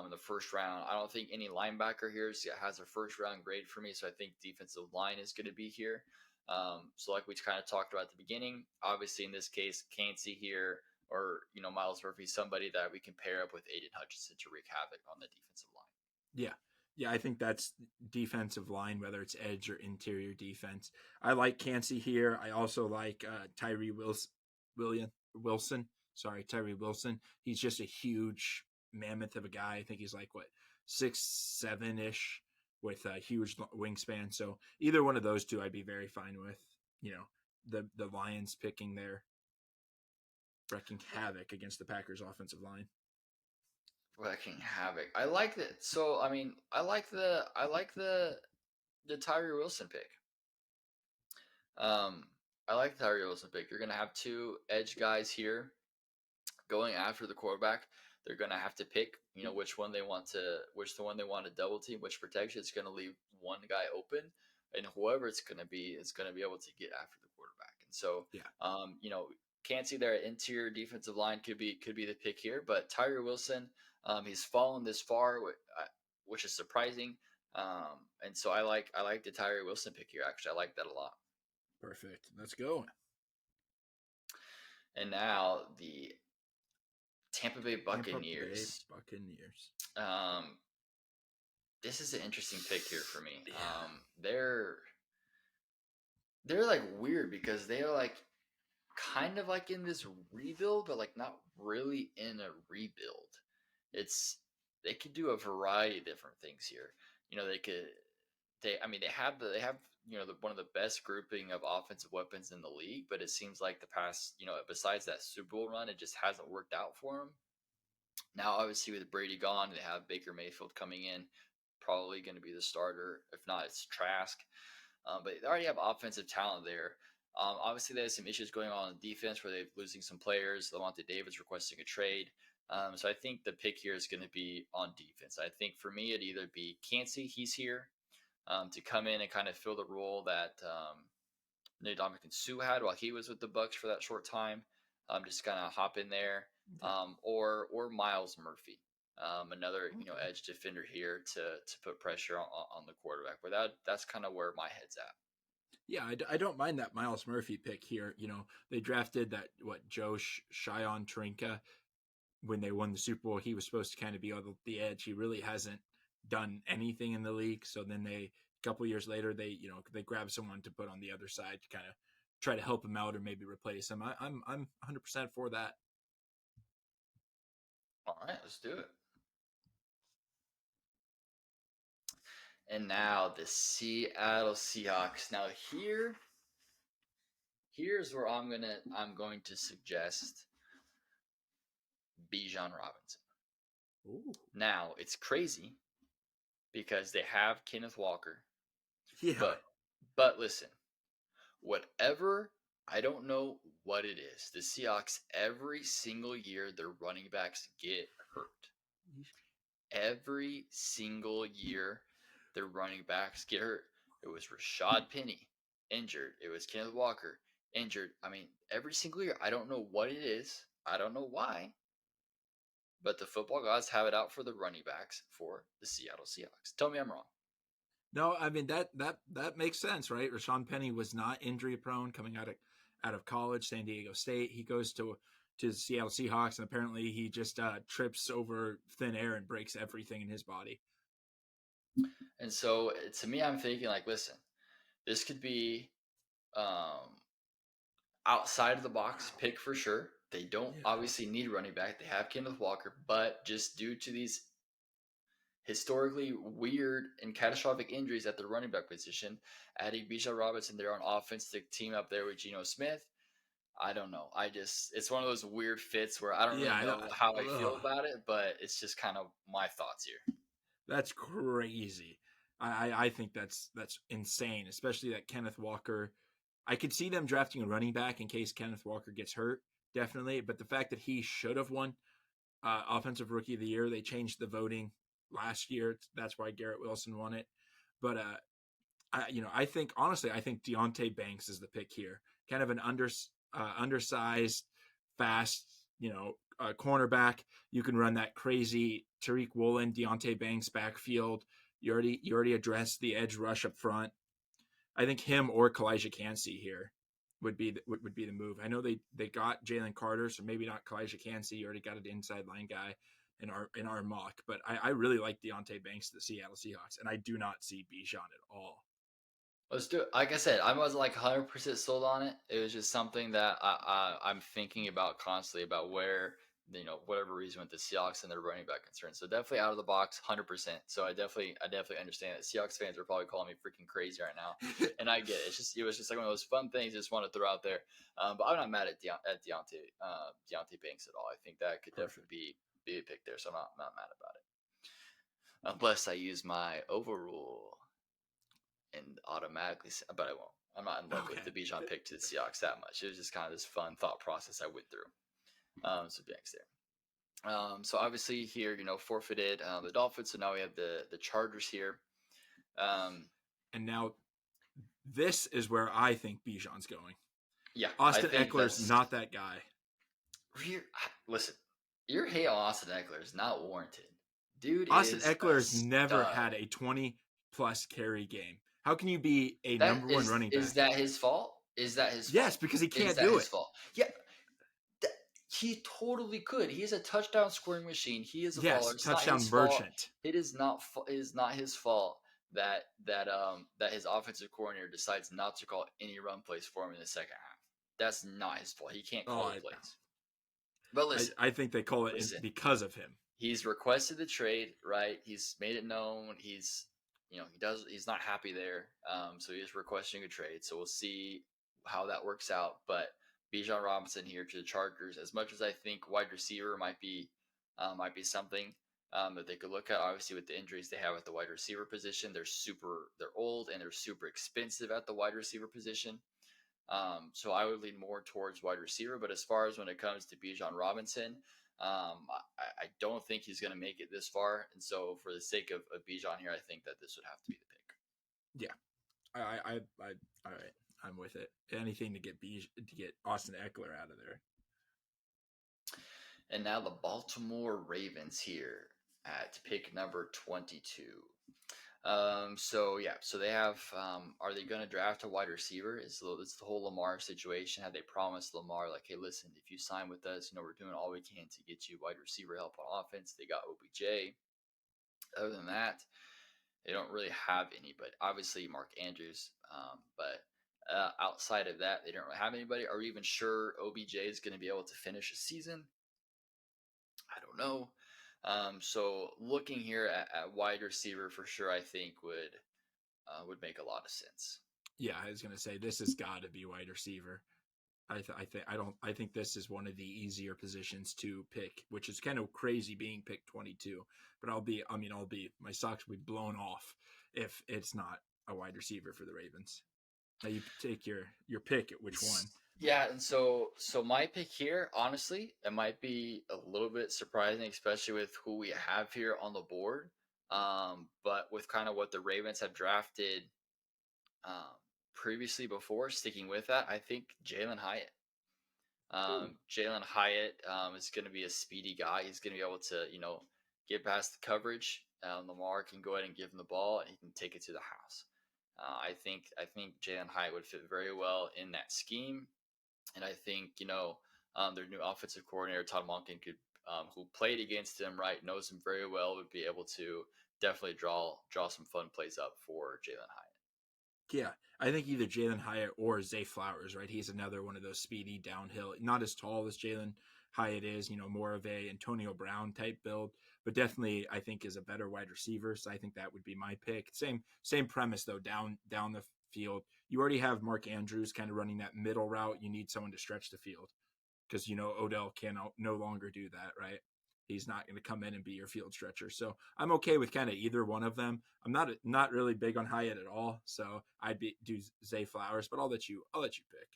in the first round. I don't think any linebacker here has a first round grade for me, so I think defensive line is going to be here. So like we kind of talked about at the beginning, obviously in this case, Cansey here or Miles Murphy, somebody that we can pair up with Aiden Hutchinson to wreak havoc on the defensive line. Yeah. Yeah, I think that's defensive line, whether it's edge or interior defense. I like Cansey here. I also like Tyree Wilson. Sorry, Tyree Wilson. He's just a huge mammoth of a guy. I think he's like, what, 6'7" ish with a huge wingspan. So either one of those two I'd be very fine with. The Lions picking there, wrecking havoc against the Packers offensive line. Wrecking havoc. I like that. So I mean, I like the Tyree Wilson pick. I like the Tyree Wilson pick. You're gonna have two edge guys here going after the quarterback. They're gonna have to pick, which one they want to double team, which protection. It's gonna leave one guy open, and whoever it's gonna be is gonna be able to get after the quarterback. And so, Yeah. Can't see their interior defensive line could be the pick here, but Tyree Wilson, he's fallen this far, which is surprising. And so I like the Tyree Wilson pick here. Actually, I like that a lot. Perfect. Let's go. And now the Tampa Bay Buccaneers. Um, this is an interesting pick here for me. Yeah. They're like weird because they are like kind of like in this rebuild, but like not really in a rebuild. They could do a variety of different things here. They have one of the best grouping of offensive weapons in the league, but it seems like the past, besides that Super Bowl run, it just hasn't worked out for them. Now, obviously, with Brady gone, they have Baker Mayfield coming in, probably going to be the starter. If not, it's Trask. But they already have offensive talent there. Obviously, they have some issues going on in defense where they're losing some players. Lavonte David's requesting a trade. So I think the pick here is going to be on defense. I think for me, it'd either be Cansey, he's here to come in and kind of fill the role that Ndamukong Suh had while he was with the Bucks for that short time. Just kind of hop in there, or Miles Murphy, another edge defender here to put pressure on the quarterback. But that's kind of where my head's at. Yeah, I don't mind that Miles Murphy pick here. They drafted that Joe Shion Trinka when they won the Super Bowl. He was supposed to kind of be on the edge. He really hasn't done anything in the league. So then a couple years later, they grab someone to put on the other side to kind of try to help him out or maybe replace him. I'm 100% for that. All right, let's do it. And now the Seattle Seahawks. Now here's where I'm going to suggest Bijan Robinson. Ooh. Now it's crazy because they have Kenneth Walker. Yeah. But listen, whatever, I don't know what it is. The Seahawks, every single year, their running backs get hurt. Every single year, their running backs get hurt. It was Rashad Penny, injured. It was Kenneth Walker, injured. I mean, every single year. I don't know what it is. I don't know why. But the football gods have it out for the running backs for the Seattle Seahawks. Tell me I'm wrong. No, I mean that makes sense, right? Rashawn Penny was not injury prone coming out of college, San Diego State. He goes to the Seattle Seahawks, and apparently he just trips over thin air and breaks everything in his body. And so to me, I'm thinking like, listen, this could be outside of the box pick for sure. They don't obviously need running back. They have Kenneth Walker, but just due to these historically weird and catastrophic injuries at the running back position, adding Bijan Robinson there on offense to team up there with Geno Smith, I don't know. It's one of those weird fits where I don't really know how I feel about it, but it's just kind of my thoughts here. That's crazy. I think that's insane, especially that Kenneth Walker. I could see them drafting a running back in case Kenneth Walker gets hurt, definitely. But the fact that he should have won Offensive Rookie of the Year, they changed the voting last year. That's why Garrett Wilson won it. But I think Deonte Banks is the pick here. Kind of an undersized, fast, cornerback. You can run that crazy Tariq Woolen, Deonte Banks backfield. You already addressed the edge rush up front. I think him or Kalijah Cansey here would be the move. I know they got Jalen Carter, so maybe not Kalijah Cansey. You already got an inside line guy in our mock, but I really like Deonte Banks to the Seattle Seahawks, and I do not see Bijan at all. Let's do it. Like I said, I wasn't like 100% sold on it. It was just something that I'm thinking about constantly about where, whatever reason with the Seahawks and their running back concern. So definitely out of the box, 100%. So I definitely understand that Seahawks fans are probably calling me freaking crazy right now, and I get it. It was just like one of those fun things I just want to throw out there. But I'm not mad at Deontay Banks at all. I think that could Perfect. definitely be a pick there. So I'm not mad about it. Unless I use my overrule and automatically, but I won't. I'm not in love with the Okay. Bijan pick to the Seahawks that much. It was just kind of this fun thought process I went through. So thanks there. So obviously here, forfeited the Dolphins. So now we have the Chargers here. And now this is where I think Bijan's going. Yeah, Austin Eckler's not that guy. Listen, your hate on Austin Eckler is not warranted. Dude, Austin Eckler's never had a 20+ carry game. How can you be a number one running back? Is that his fault? Yes, because he can't do it. Fault? Yeah. He totally could. He is a touchdown scoring machine. He is a baller. It's touchdown merchant. It is not his fault that his offensive coordinator decides not to call any run plays for him in the second half. That's not his fault. He can't call the plays. But listen, I think they call it because of him. He's requested the trade, right? He's made it known. He's not happy there. So he's requesting a trade. So we'll see how that works out. But Bijan Robinson here to the Chargers, as much as I think wide receiver might be something that they could look at. Obviously, with the injuries they have at the wide receiver position, they're old and they're super expensive at the wide receiver position. So I would lean more towards wide receiver. But as far as when it comes to Bijan Robinson, I don't think he's going to make it this far. And so for the sake of Bijan here, I think that this would have to be the pick. Yeah, all right. I'm with it. Anything to get Austin Eckler out of there. And now the Baltimore Ravens here at pick number 22. So they have. Are they going to draft a wide receiver? It's the whole Lamar situation. Have they promised Lamar like, hey, listen, if you sign with us, we're doing all we can to get you wide receiver help on offense. They got OBJ. Other than that, they don't really have any. But obviously Mark Andrews. But outside of that, they don't really have anybody. Are we even sure OBJ is going to be able to finish a season? I don't know. So looking here at wide receiver for sure, I think would make a lot of sense. Yeah, I was gonna say this has got to be wide receiver. I think this is one of the easier positions to pick, which is kind of crazy being picked 22. But my socks will be blown off if it's not a wide receiver for the Ravens. Now you take your pick at which one. Yeah, and so my pick here, honestly, it might be a little bit surprising, especially with who we have here on the board. But with kind of what the Ravens have drafted previously before, sticking with that, I think Jalin Hyatt. Jalin Hyatt is going to be a speedy guy. He's going to be able to, get past the coverage. Lamar can go ahead and give him the ball, and he can take it to the house. I think Jalin Hyatt would fit very well in that scheme. And I think, their new offensive coordinator, Todd Monken, who played against him, right, knows him very well, would be able to definitely draw some fun plays up for Jalin Hyatt. Yeah, I think either Jalin Hyatt or Zay Flowers, right? He's another one of those speedy downhill, not as tall as Jalin Hyatt is, more of a Antonio Brown type build, but definitely I think is a better wide receiver. So I think that would be my pick. Same premise though, down the field. You already have Mark Andrews kind of running that middle route. You need someone to stretch the field because Odell can no longer do that, right? He's not going to come in and be your field stretcher. So I'm okay with kind of either one of them. I'm not really big on Hyatt at all, so I'd do Zay Flowers, but I'll let you pick.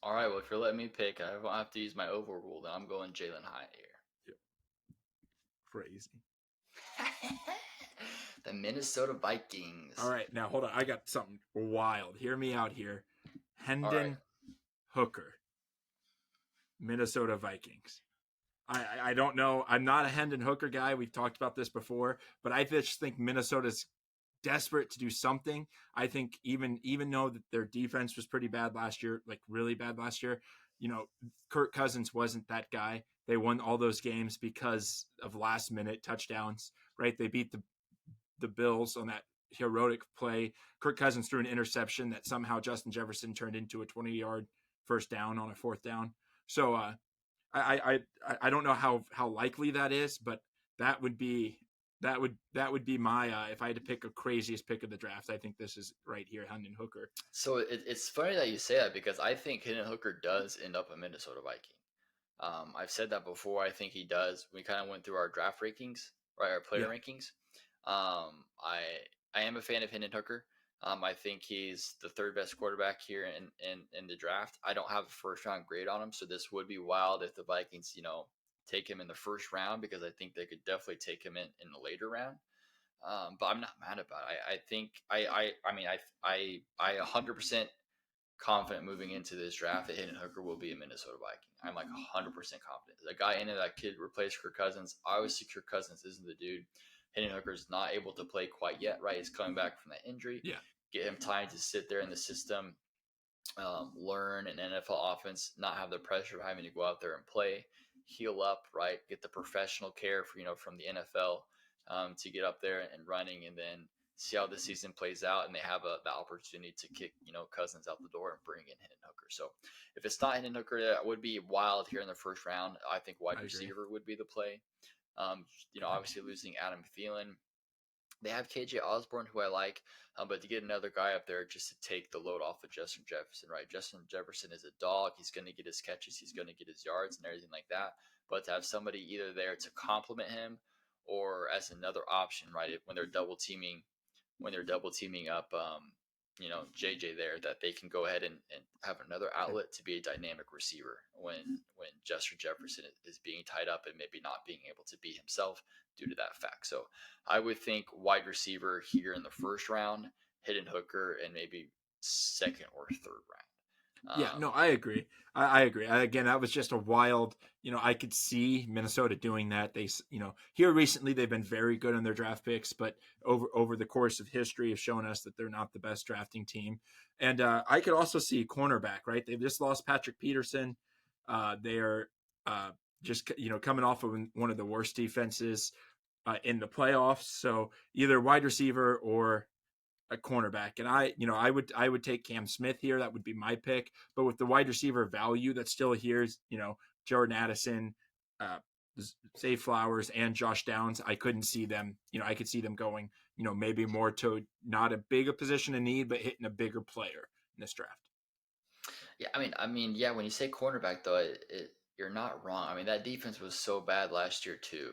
All right. Well, if you're letting me pick, I won't have to use my overrule. Then I'm going Jalin Hyatt here. Yep. Crazy. The Minnesota Vikings. All right, now hold on. I got something wild. Hear me out here. Hendon Hooker, Minnesota Vikings. I don't know. I'm not a Hendon Hooker guy. We've talked about this before, but I just think Minnesota's desperate to do something. I think even though that their defense was pretty bad last year, like really bad last year, Kirk Cousins wasn't that guy. They won all those games because of last minute touchdowns, right? They beat the Bills on that heroic play. Kirk Cousins threw an interception that somehow Justin Jefferson turned into a 20-yard first down on a fourth down. So I don't know how likely that is, but that would be my if I had to pick a craziest pick of the draft. I think this is right here, Hendon Hooker. So it's funny that you say that because I think Hendon Hooker does end up a Minnesota Viking. I've said that before. I think he does. We kind of went through our draft rankings, right? Our player rankings. I am a fan of Hendon Hooker. I think he's the third best quarterback here in the draft. I don't have a first round grade on him, so this would be wild if the Vikings, take him in the first round because I think they could definitely take him in the later round. But I'm not mad about it. I think I 100% confident moving into this draft that Hendon Hooker will be a Minnesota Viking. I'm like 100% confident. The guy in it, that kid replaced Kirk Cousins. Obviously, Kirk Cousins isn't the dude. Hendon Hooker's not able to play quite yet, right? He's coming back from that injury. Yeah. Get him time to sit there in the system, learn an NFL offense, not have the pressure of having to go out there and play, heal up, right? Get the professional care from the NFL to get up there and running, and then see how the season plays out, and they have the opportunity to kick Cousins out the door and bring in Hendon Hooker. So if it's not Hendon Hooker, that would be wild here in the first round. I think wide receiver would be the play. Obviously losing Adam Thielen. They have KJ Osborne, who I like, but to get another guy up there just to take the load off of Justin Jefferson, right? Justin Jefferson is a dog. He's going to get his catches. He's going to get his yards and everything like that. But to have somebody either there to complement him or as another option, right? When they're double teaming up, JJ there, that they can go ahead and have another outlet to be a dynamic receiver when Justin Jefferson is being tied up and maybe not being able to be himself due to that fact. So I would think wide receiver here in the first round, Hendon Hooker, and maybe second or third round. I agree. I agree. Again, that was just a wild, I could see Minnesota doing that. They, here recently they've been very good on their draft picks, but over the course of history have shown us that they're not the best drafting team. And I could also see cornerback, right? They've just lost Patrick Peterson. They are just, coming off of one of the worst defenses in the playoffs. So either wide receiver or a cornerback, and I would take Cam Smith here. That would be my pick. But with the wide receiver value that's still here, Jordan Addison, Zay Flowers, and Josh Downs, I couldn't see them. I could see them going, maybe more to not a big a position of need, but hitting a bigger player in this draft. Yeah, yeah. When you say cornerback, though, you're not wrong. I mean, that defense was so bad last year too.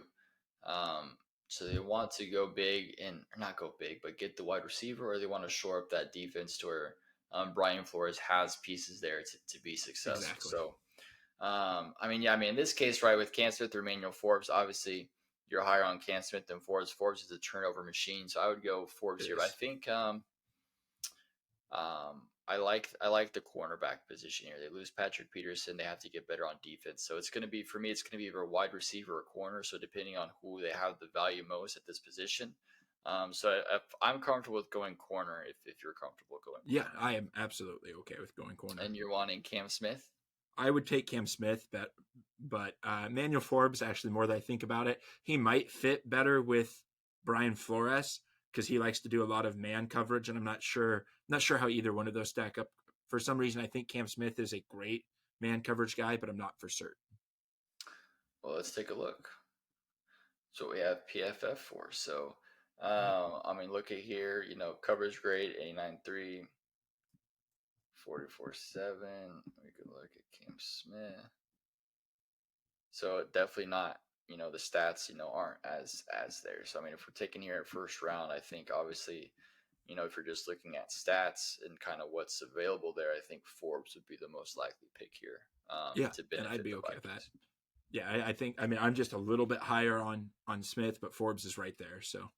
So they want to go big and not go big, but get the wide receiver, or they want to shore up that defense to where Brian Flores has pieces there to be successful. Exactly. So, in this case, right, with Cam Smith or Emmanuel Forbes, obviously you're higher on Cam Smith than Forbes. Forbes is a turnover machine, so I would go Forbes here. But I think I like the cornerback position here. They lose Patrick Peterson. They have to get better on defense. So it's going to be either a wide receiver or corner. So depending on who they have the value most at this position. So if I'm comfortable with going corner, if you're comfortable going corner. Yeah, I am absolutely okay with going corner. And you're wanting Cam Smith? I would take Cam Smith, but Emmanuel Forbes, actually, more than I think about it, he might fit better with Brian Flores because he likes to do a lot of man coverage, and I'm not sure how either one of those stack up. For some reason, I think Cam Smith is a great man coverage guy, but I'm not for certain. Well, let's take a look. So we have PFF for. So, look at here, coverage grade 89.3, 44.7. We could look at Cam Smith. So definitely not, the stats, aren't as there. So, if we're taking here at first round, I think obviously, if you're just looking at stats and kind of what's available there, I think Forbes would be the most likely pick here. And I'd be okay with that. Yeah, I think, I'm just a little bit higher on Smith, but Forbes is right there. So,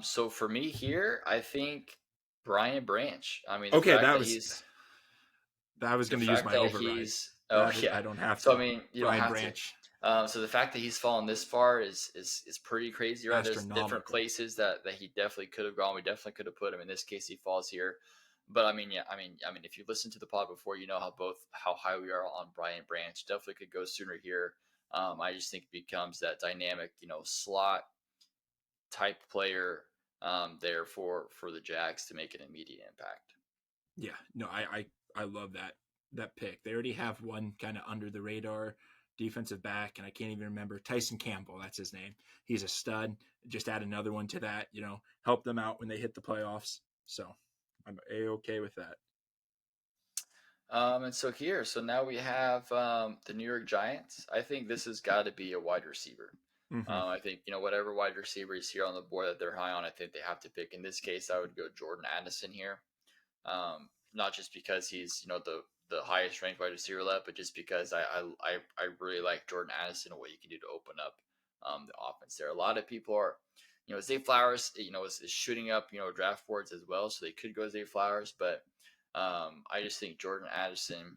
so for me here, I think Brian Branch. Okay, that was going to use my override. I don't have to. So, you Brian don't have Branch. So the fact that he's fallen this far is pretty crazy, right? There's different Astronomical. places that he definitely could have gone. We definitely could have put him. In this case, he falls here. But I mean, yeah, I mean, if you listen to the pod before, you know how high we are on Brian Branch. Definitely could go sooner here. I just think it becomes that dynamic, slot type player there for the Jags to make an immediate impact. Yeah, no, I love that pick. They already have one kind of under the radar defensive back, and I can't even remember Tyson Campbell. That's his name. He's a stud. Just add another one to that. Help them out when they hit the playoffs. So I'm a okay with that. And so now we have the New York Giants. I think this has got to be a wide receiver. Hmm. I think whatever wide receiver is here on the board that they're high on, I think they have to pick. In this case, I would go Jordan Addison here. Not just because he's the highest ranked wide receiver left, but just because I really like Jordan Addison and what he can do to open up the offense there. A lot of people are, Zay Flowers, is shooting up draft boards as well, so they could go Zay Flowers, but I just think Jordan Addison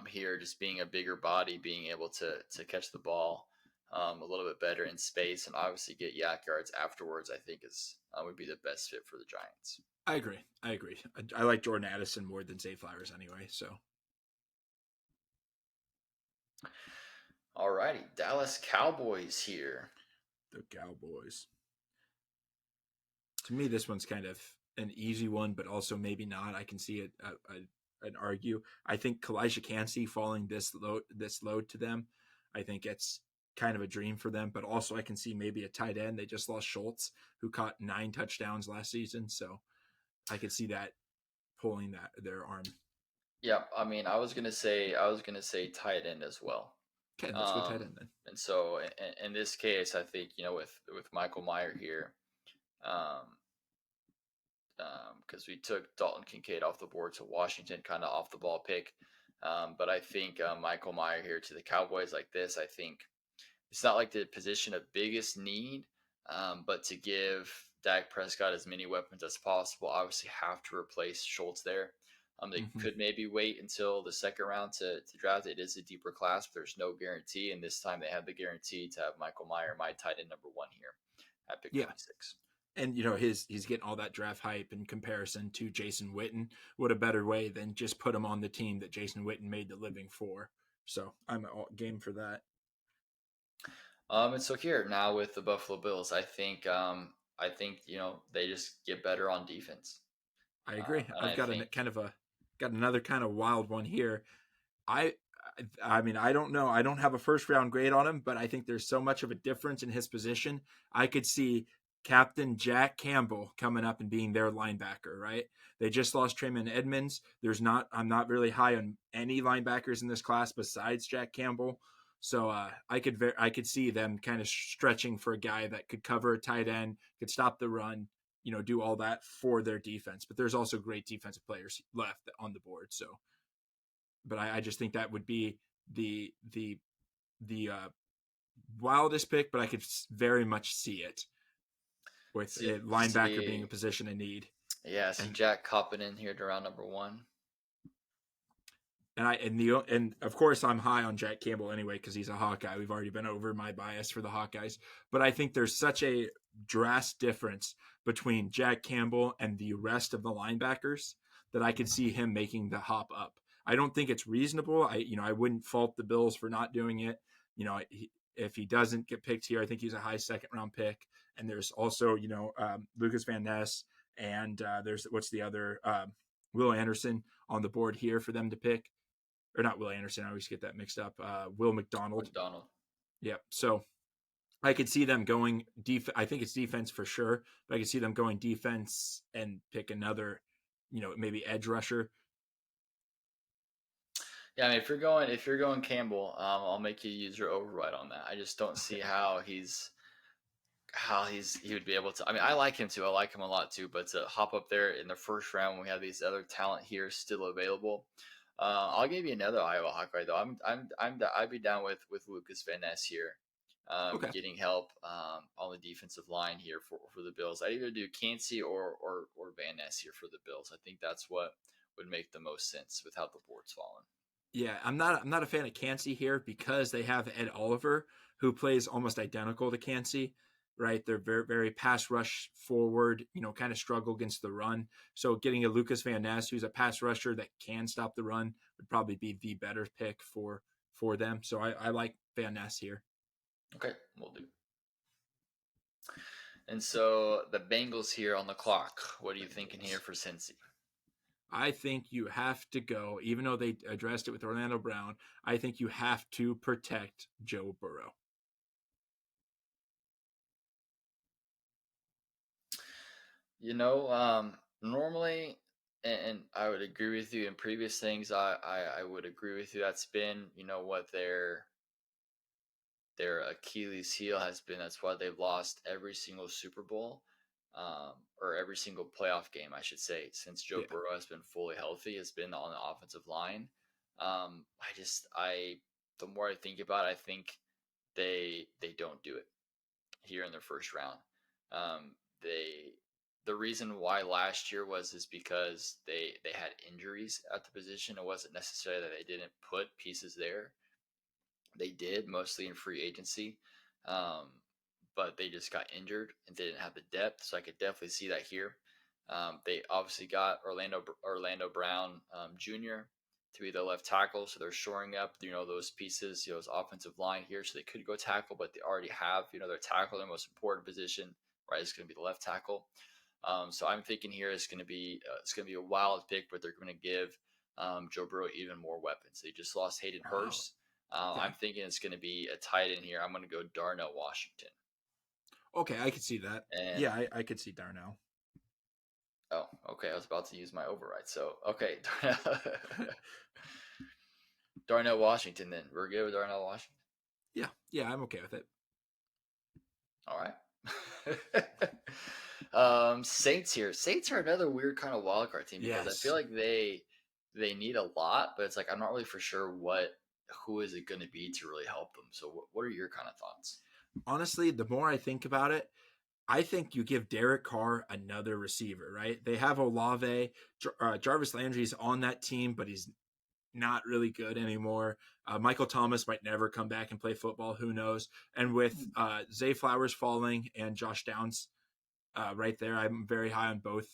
here, just being a bigger body, being able to catch the ball a little bit better in space, and obviously get yak yards afterwards, I think is would be the best fit for the Giants. I agree. I agree. I like Jordan Addison more than Zay Flowers anyway. So Alrighty, Dallas Cowboys here. the Cowboys. To me, this one's kind of an easy one, but also maybe not. I can see it. I'd argue. I think Kalijah Cansey falling this low to them. I think it's kind of a dream for them. But also, I can see maybe a tight end. They just lost Schultz, who caught 9 touchdowns last season. So I could see that pulling their arm. Yeah, I mean, I was gonna say tight end as well. Okay, let's go tight end then. And so in this case, I think with Michael Meyer here, um, because we took Dalton Kincaid off the board to Washington, kind of off the ball pick. But I think Michael Meyer here to the Cowboys like this, I think it's not like the position of biggest need, but to give Dak Prescott as many weapons as possible, obviously have to replace Schultz there. They Mm-hmm. could maybe wait until the second round to draft. It is a deeper class, but there's no guarantee. And this time they have the guarantee to have Michael Meyer, my tight end number one here at pick Yeah, 26. and he's getting all that draft hype in comparison to Jason Witten. What a better way than just put him on the team that Jason Witten made the living for. So I'm all game for that. And so here now with the Buffalo Bills, I think they just get better on defense, I agree. and I've I got think got another kind of wild one here. I I mean, I don't know. I don't have a first round grade on him, but I think there's so much of a difference in his position. I could see Captain Jack Campbell coming up and being their linebacker, right? They just lost Trayman Edmonds. I'm not really high on any linebackers in this class besides Jack Campbell. So I could see them kind of stretching for a guy that could cover a tight end, could stop the run, do all that for their defense. But there's also great defensive players left on the board. So but I just think that would be the wildest pick, but I could very much see it with see, a linebacker being a see position in need. yeah, see And Jack Coppin in here to round number one. and of course I'm high on Jack Campbell anyway because he's a Hawkeye. We've already been over my bias for the Hawkeyes, but I think there's such a drastic difference between Jack Campbell and the rest of the linebackers that I could see him making the hop up. I don't think it's reasonable. I wouldn't fault the Bills for not doing it. If he doesn't get picked here, I think he's a high second round pick. And there's also Lucas Van Ness and there's what's the other Will Anderson on the board here for them to pick, or not Will Anderson. I always get that mixed up. Will McDonald. McDonald. Yep. So I could see them going I think it's defense for sure, but I could see them going defense and pick another, maybe edge rusher. Yeah, I mean, if you're going Campbell, I'll make you use your override on that. I just don't see Okay. how he would be able to. I mean, I like him too. I like him a lot too. But to hop up there in the first round when we have these other talent here still available, I'll give you another Iowa Hawkeye though. I'd be down with Lucas Van Ness here, Okay. getting help on the defensive line here for the Bills. I'd either do Cansey or Van Ness here for the Bills. I think that's what would make the most sense with how the board's fallen. Yeah, I'm not a fan of Cansey here because they have Ed Oliver who plays almost identical to Cansey, right? They're very pass rush forward, kind of struggle against the run. So getting a Lucas Van Ness who's a pass rusher that can stop the run would probably be the better pick for them. So I like Van Ness here. Okay, we'll do. And so the Bengals here on the clock. What are you thinking here for Cincy? I think you have to go, even though they addressed it with Orlando Brown, I think you have to protect Joe Burrow. Normally, and I would agree with you in previous things. I would agree with you. That's been, what their Achilles heel has been. That's why they've lost every single Super Bowl, or every single playoff game, I should say, since Joe Yeah. Burrow has been fully healthy, has been on the offensive line. I the more I think about it, I think they don't do it here in their first round. They The reason why last year is because they had injuries at the position. It wasn't necessarily that they didn't put pieces there. They did mostly in free agency, um, but they just got injured and they didn't have the depth. So I could definitely see that here. They obviously got Orlando Brown Jr. to be the left tackle, so they're shoring up those pieces, those offensive line here, so they could go tackle, but they already have their tackle, their most important position, right? It's going to be the left tackle. So I'm thinking here it's going to be a wild pick, but they're going to give Joe Burrow even more weapons. They just lost Hayden Oh, Hurst. okay. I'm thinking it's going to be a tight end here. I'm going to go Darnell Washington. Okay, I could see that. And Yeah, I could see Darnell. oh, okay. I was about to use my override. So okay, Darnell Washington. Then we're good with Darnell Washington. Yeah, I'm okay with it. All right. Saints here. Saints are another weird kind of wild card team because I feel Yes. like they need a lot, but it's like I'm not really for sure who is it going to be to really help them. So what are your kind of thoughts? Honestly, the more I think about it, I think you give Derek Carr another receiver, right? They have Olave. Jarvis Landry's on that team, but he's not really good anymore. Michael Thomas might never come back and play football. Who knows? And with Zay Flowers falling and Josh Downs right there, I'm very high on both.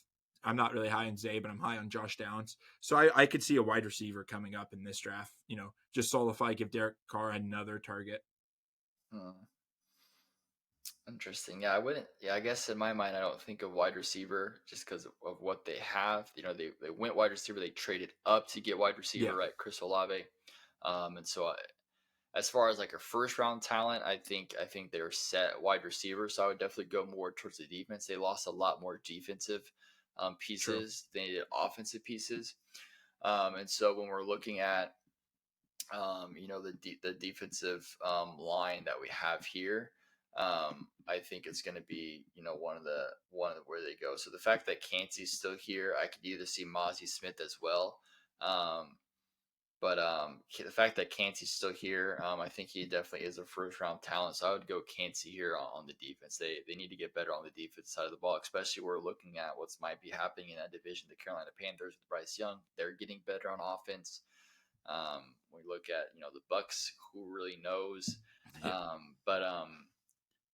I'm not really high on Zay, but I'm high on Josh Downs. So I could see a wide receiver coming up in this draft. Just solidify, give Derek Carr another target. Hmm. Interesting. Yeah, I wouldn't. Yeah, I guess in my mind, I don't think of wide receiver just because of what they have. They went wide receiver. They traded up to get wide receiver, Yeah, right? Chris Olave. And so as far as like a first round talent, I think they're set at wide receiver. So I would definitely go more towards the defense. They lost a lot more defensive true. pieces than they did offensive pieces. And so when we're looking at the defensive line that we have here. I think it's going to be one of the where they go. So the fact that Cansey's still here, I could either see Mozzie Smith as well. Um, but the fact that Cansey's still here, I think he definitely is a first round talent. So I would go Cansey here on the defense. They need to get better on the defense side of the ball, especially we're looking at what's might be happening in that division. The Carolina Panthers with Bryce Young, they're getting better on offense. We look at the Bucks, who really knows, Yeah, but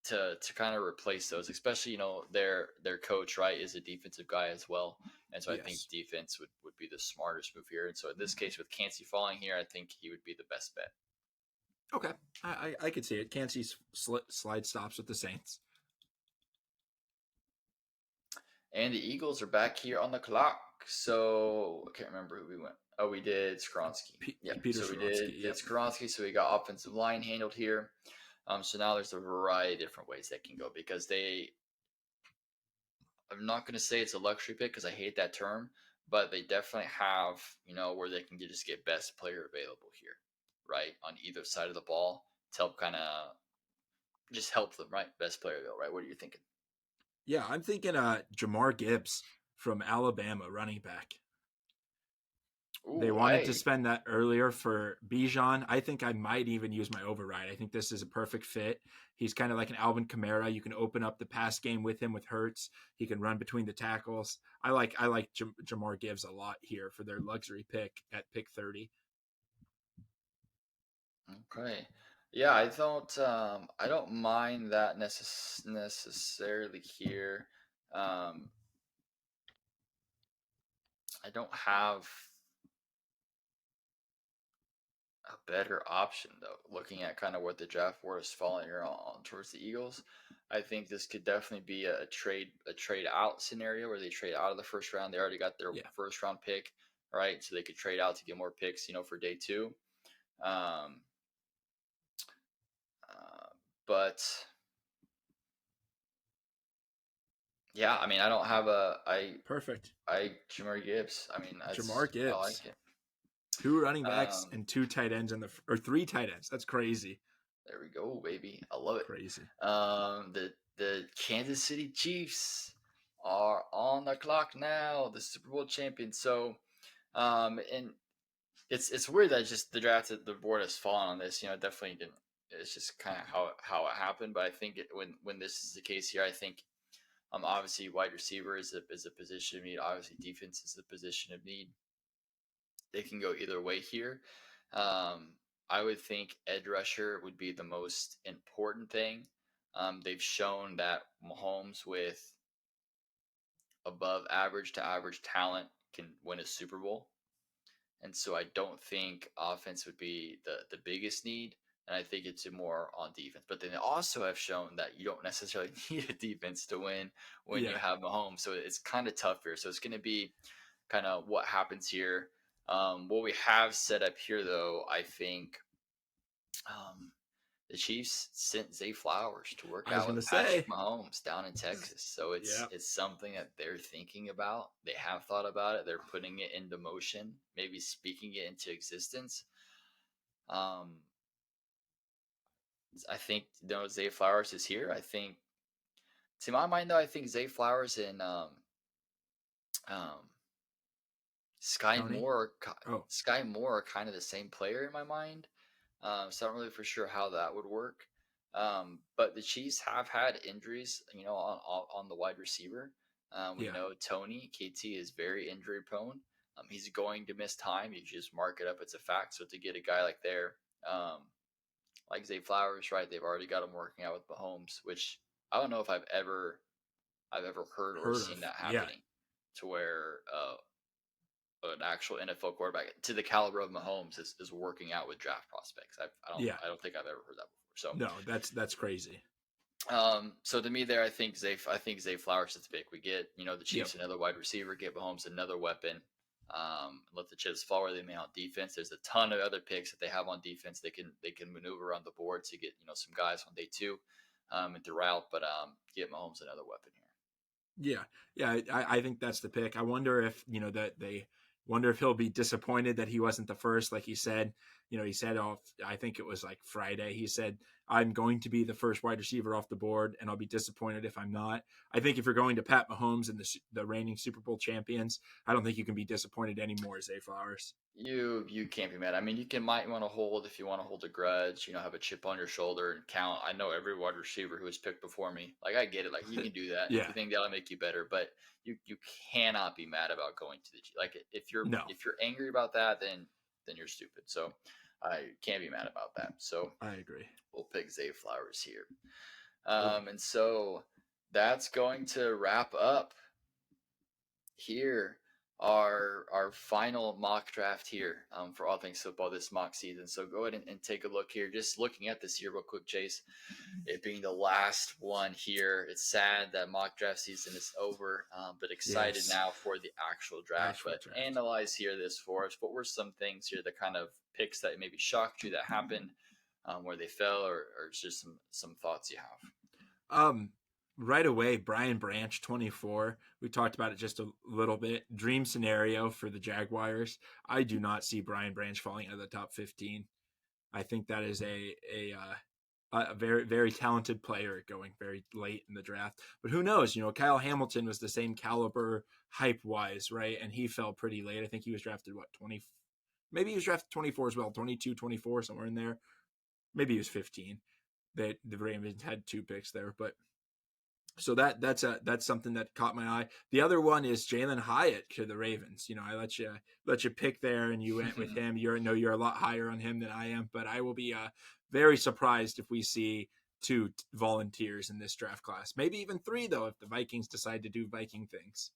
to kind of replace those, especially their coach right is a defensive guy as well, and so I think yes. defense would be the smartest move here. And so in this case with Cansey falling here, I think he would be the best bet. Okay, I could see it. Can't see slide stops with the Saints. And the Eagles are back here on the clock. So I can't remember who we went. Oh, we did Skronsky. Yep. Peter So we Skoronsky. did Yep. Skronsky. So we got offensive line handled here. So now there's a variety of different ways that can go because I'm not going to say it's a luxury pick because I hate that term, but they definitely have, where they can just get best player available here, right? On either side of the ball to help kind of just help them, right? Best player available, right? What are you thinking? Yeah, I'm thinking Jamar Gibbs from Alabama, running back. They Ooh, wanted to spend that earlier for Bijan. I think I might even use my override. I think this is a perfect fit. He's kind of like an Alvin Kamara. You can open up the pass game with him with Hurts. He can run between the tackles. I like Jamar Gibbs a lot here for their luxury pick at pick 30. Okay. Yeah, I don't mind that necessarily here. Um, I don't have a better option though. Looking at kind of what the draft board is falling here on towards the Eagles, I think this could definitely be a trade out scenario where they trade out of the first round. They already got their Yeah, first round pick, right? So they could trade out to get more picks, for day two. Um, uh, but yeah, I mean, I don't have a perfect. I Jamar Gibbs. I mean, Jamar I Gibbs, like it. two running backs Um, and two tight ends or three tight ends. That's crazy, there we go, baby. I love it. crazy. The Kansas City Chiefs are on the clock now, the Super Bowl champions. So, and it's weird that just the board has fallen on this. It definitely didn't. It's just kind of how it happened. But I think when this is the case here, I think obviously wide receiver is a position of need. Obviously defense is a position of need. They can go either way here. Um, I would think edge rusher would be the most important thing. They've shown that Mahomes with above average to average talent can win a Super Bowl. And so I don't think offense would be the biggest need. And I think it's more on defense. But then they also have shown that you don't necessarily need a defense to win when you Yeah, have Mahomes. So it's kind of tough here. So it's going to be kind of what happens here. What we have set up here, though, I think um, the Chiefs sent Zay Flowers to work I was out gonna with Patrick say. Mahomes down in Texas. So it's Yeah, it's something that they're thinking about. They have thought about it. They're putting it into motion, maybe speaking it into existence. Um, I think Zay Flowers is here. I think, to my mind, though, I think Zay Flowers and um, Sky Tony. Moore, Oh, Sky Moore are kind of the same player in my mind. So I'm not really for sure how that would work. But the Chiefs have had injuries, on the wide receiver. We yeah, know Tony KT is very injury prone. He's going to miss time. You just mark it up; it's a fact. So to get a guy um, like Zay Flowers, right? They've already got him working out with Mahomes, which I don't know if I've ever heard or heard seen of. that Yeah, happening, to where an actual NFL quarterback to the caliber of Mahomes is working out with draft prospects. yeah. I don't think I've ever heard that before. No, that's crazy. So to me, there, I think Zay Flowers is big. We get the Yep. Chiefs another wide receiver, get Mahomes another weapon. Let the chips fall where they may on defense. There's a ton of other picks that they have on defense. They can maneuver on the board to get some guys on day two, and throughout. But get Mahomes another weapon here. Yeah, yeah, I think that's the pick. I wonder if that they wonder if he'll be disappointed that he wasn't the first, like he said. He said off. I think it was like Friday. He said, "I'm going to be the first wide receiver off the board, and I'll be disappointed if I'm not." I think if you're going to Pat Mahomes and the reigning Super Bowl champions, I don't think you can be disappointed anymore, Zay Flowers. You can't be mad. I mean, might want to hold if you want to hold a grudge. Have a chip on your shoulder and count. I know every wide receiver who was picked before me. Like I get it. Like you can do that if Yeah, you think that'll make you better, but you cannot be mad about going to the like if you're no, if you're angry about that, then you're stupid. So I can't be mad about that. So I agree. we'll pick Zay Flowers here. Perfect. And so that's going to wrap up here our final mock draft here, for all things football this mock season. So go ahead and take a look here. Just looking at this here real quick, Chase. It being the last one here, it's sad that mock draft season is over, but excited Yes, now for the actual draft. actual But draft. analyze here this for us. What were some things here that kind of picks that maybe shocked you that happened, where they fell, or just some thoughts you have? Um, right away, Brian Branch, 24. We talked about it just a little bit. Dream scenario for the Jaguars. I do not see Brian Branch falling out of the top 15. I think that is a very very talented player going very late in the draft. But who knows? Kyle Hamilton was the same caliber hype wise, right? And he fell pretty late. I think he was drafted 20. Maybe he was drafted 24 as well, 22, 24, somewhere in there. Maybe he was 15. The Ravens had two picks there, but So that's something that caught my eye. The other one is Jalen Hyatt to the Ravens. I let you pick there, and you went with him. You're a lot higher on him than I am, but I will be very surprised if we see two volunteers in this draft class. Maybe even three though, if the Vikings decide to do Viking things.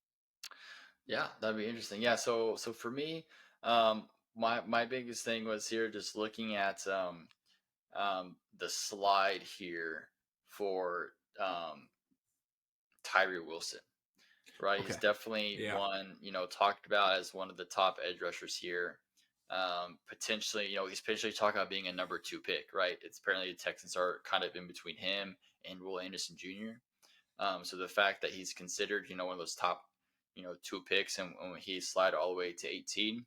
Yeah, that'd be interesting. Yeah, so for me, my biggest thing was here just looking at the slide here for Tyree Wilson. Right, he's Okay. definitely Yeah. one, talked about as one of the top edge rushers here. Potentially, he's potentially talking about being a number two pick, right? It's apparently the Texans are kind of in between him and Will Anderson Jr. So the fact that he's considered, one of those top, two picks, and when he slid all the way to 18,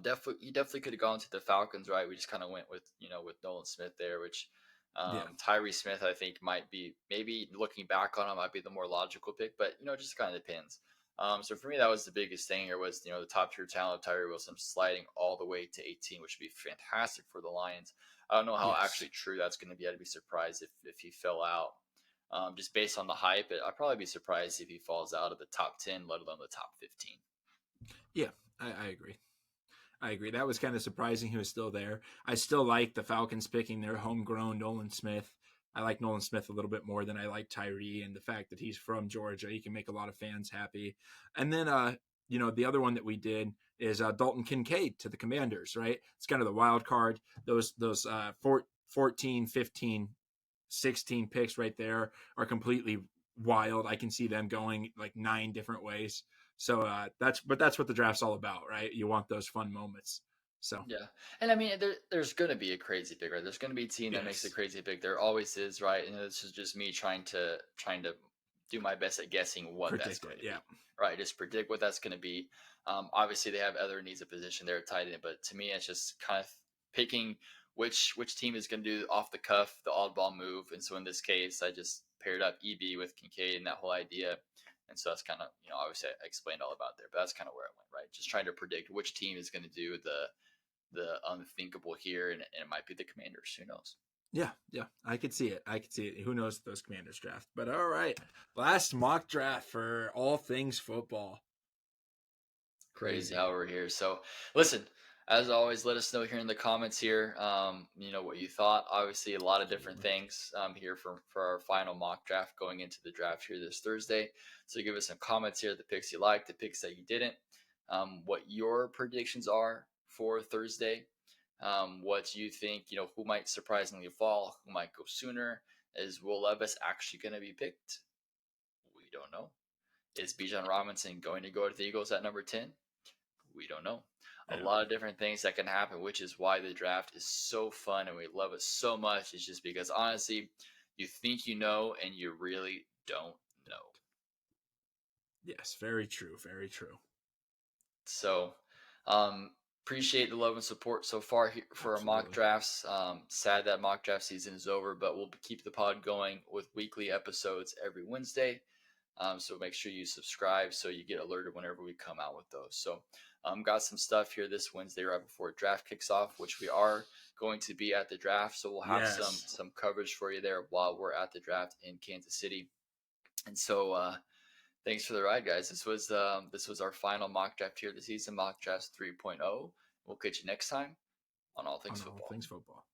definitely, he definitely could have gone to the Falcons, right? We just kind of went with, with Nolan Smith there, which Yeah. Tyree Smith, I think, might be, maybe looking back on him, might be the more logical pick, but it just kind of depends. So for me, that was the biggest thing here was, the top tier talent of Tyree Wilson sliding all the way to 18, which would be fantastic for the Lions. I don't know how Yes. actually true that's going to be. I'd be surprised if he fell out. Just based on the hype, I'd probably be surprised if he falls out of the top 10, let alone the top 15. Yeah. I agree. I agree. That was kind of surprising he was still there. I still like the Falcons picking their homegrown Nolan Smith. I like Nolan Smith a little bit more than I like Tyree, and the fact that he's from Georgia, he can make a lot of fans happy. And then, the other one that we did is Dalton Kincaid to the Commanders, right? It's kind of the wild card. Those 14, 15, 16 picks right there are completely wild. I can see them going like 9 different ways. So that's what the draft's all about, right? You want those fun moments. So Yeah, and I mean, there's going to be a crazy pick, right? There's going to be a team that makes a yes, crazy pick. There always is, right? And this is just me trying to do my best at guessing what that's predict going it. to Yeah. be, right? Just predict what that's going to be. Obviously, they have other needs of position there tight end, but to me, it's just kind of picking which team is going to do off the cuff the oddball move. And so in this case, I just paired up EB with Kincaid and that whole idea. And so that's kind of, obviously I explained all about there, but that's kind of where I went, right? Just trying to predict which team is going to do the unthinkable here, and it might be the Commanders. Who knows? Yeah, yeah, I could see it. I could see it. Who knows those Commanders draft? But all right, last mock draft for all things football. Crazy Crazy. how we're here. So, listen, as always, let us know here in the comments here. What you thought. Obviously, a lot of different Absolutely. things here for our final mock draft going into the draft here this Thursday. So, give us some comments here. The picks you liked, the picks that you didn't. What your predictions are for Thursday. What you think, who might surprisingly fall, who might go sooner. Is Will Levis actually going to be picked? We don't know. Is Bijan Robinson going to go to the Eagles at number 10? We don't know. A Yeah. lot of different things that can happen, which is why the draft is so fun and we love it so much. It's just because honestly, you think you know and you really don't know. Yes. Very true. Very true. So, um, appreciate the love and support so far here for our mock Absolutely. drafts. Sad that mock draft season is over, but we'll keep the pod going with weekly episodes every Wednesday. So make sure you subscribe so you get alerted whenever we come out with those. So got some stuff here this Wednesday right before draft kicks off, which we are going to be at the draft. So we'll have some Yes. some coverage for you there while we're at the draft in Kansas City. And so thanks for the ride, guys. This was our final mock draft here of the season, mock draft 3.0. We'll catch you next time on All On Things all Football. things football.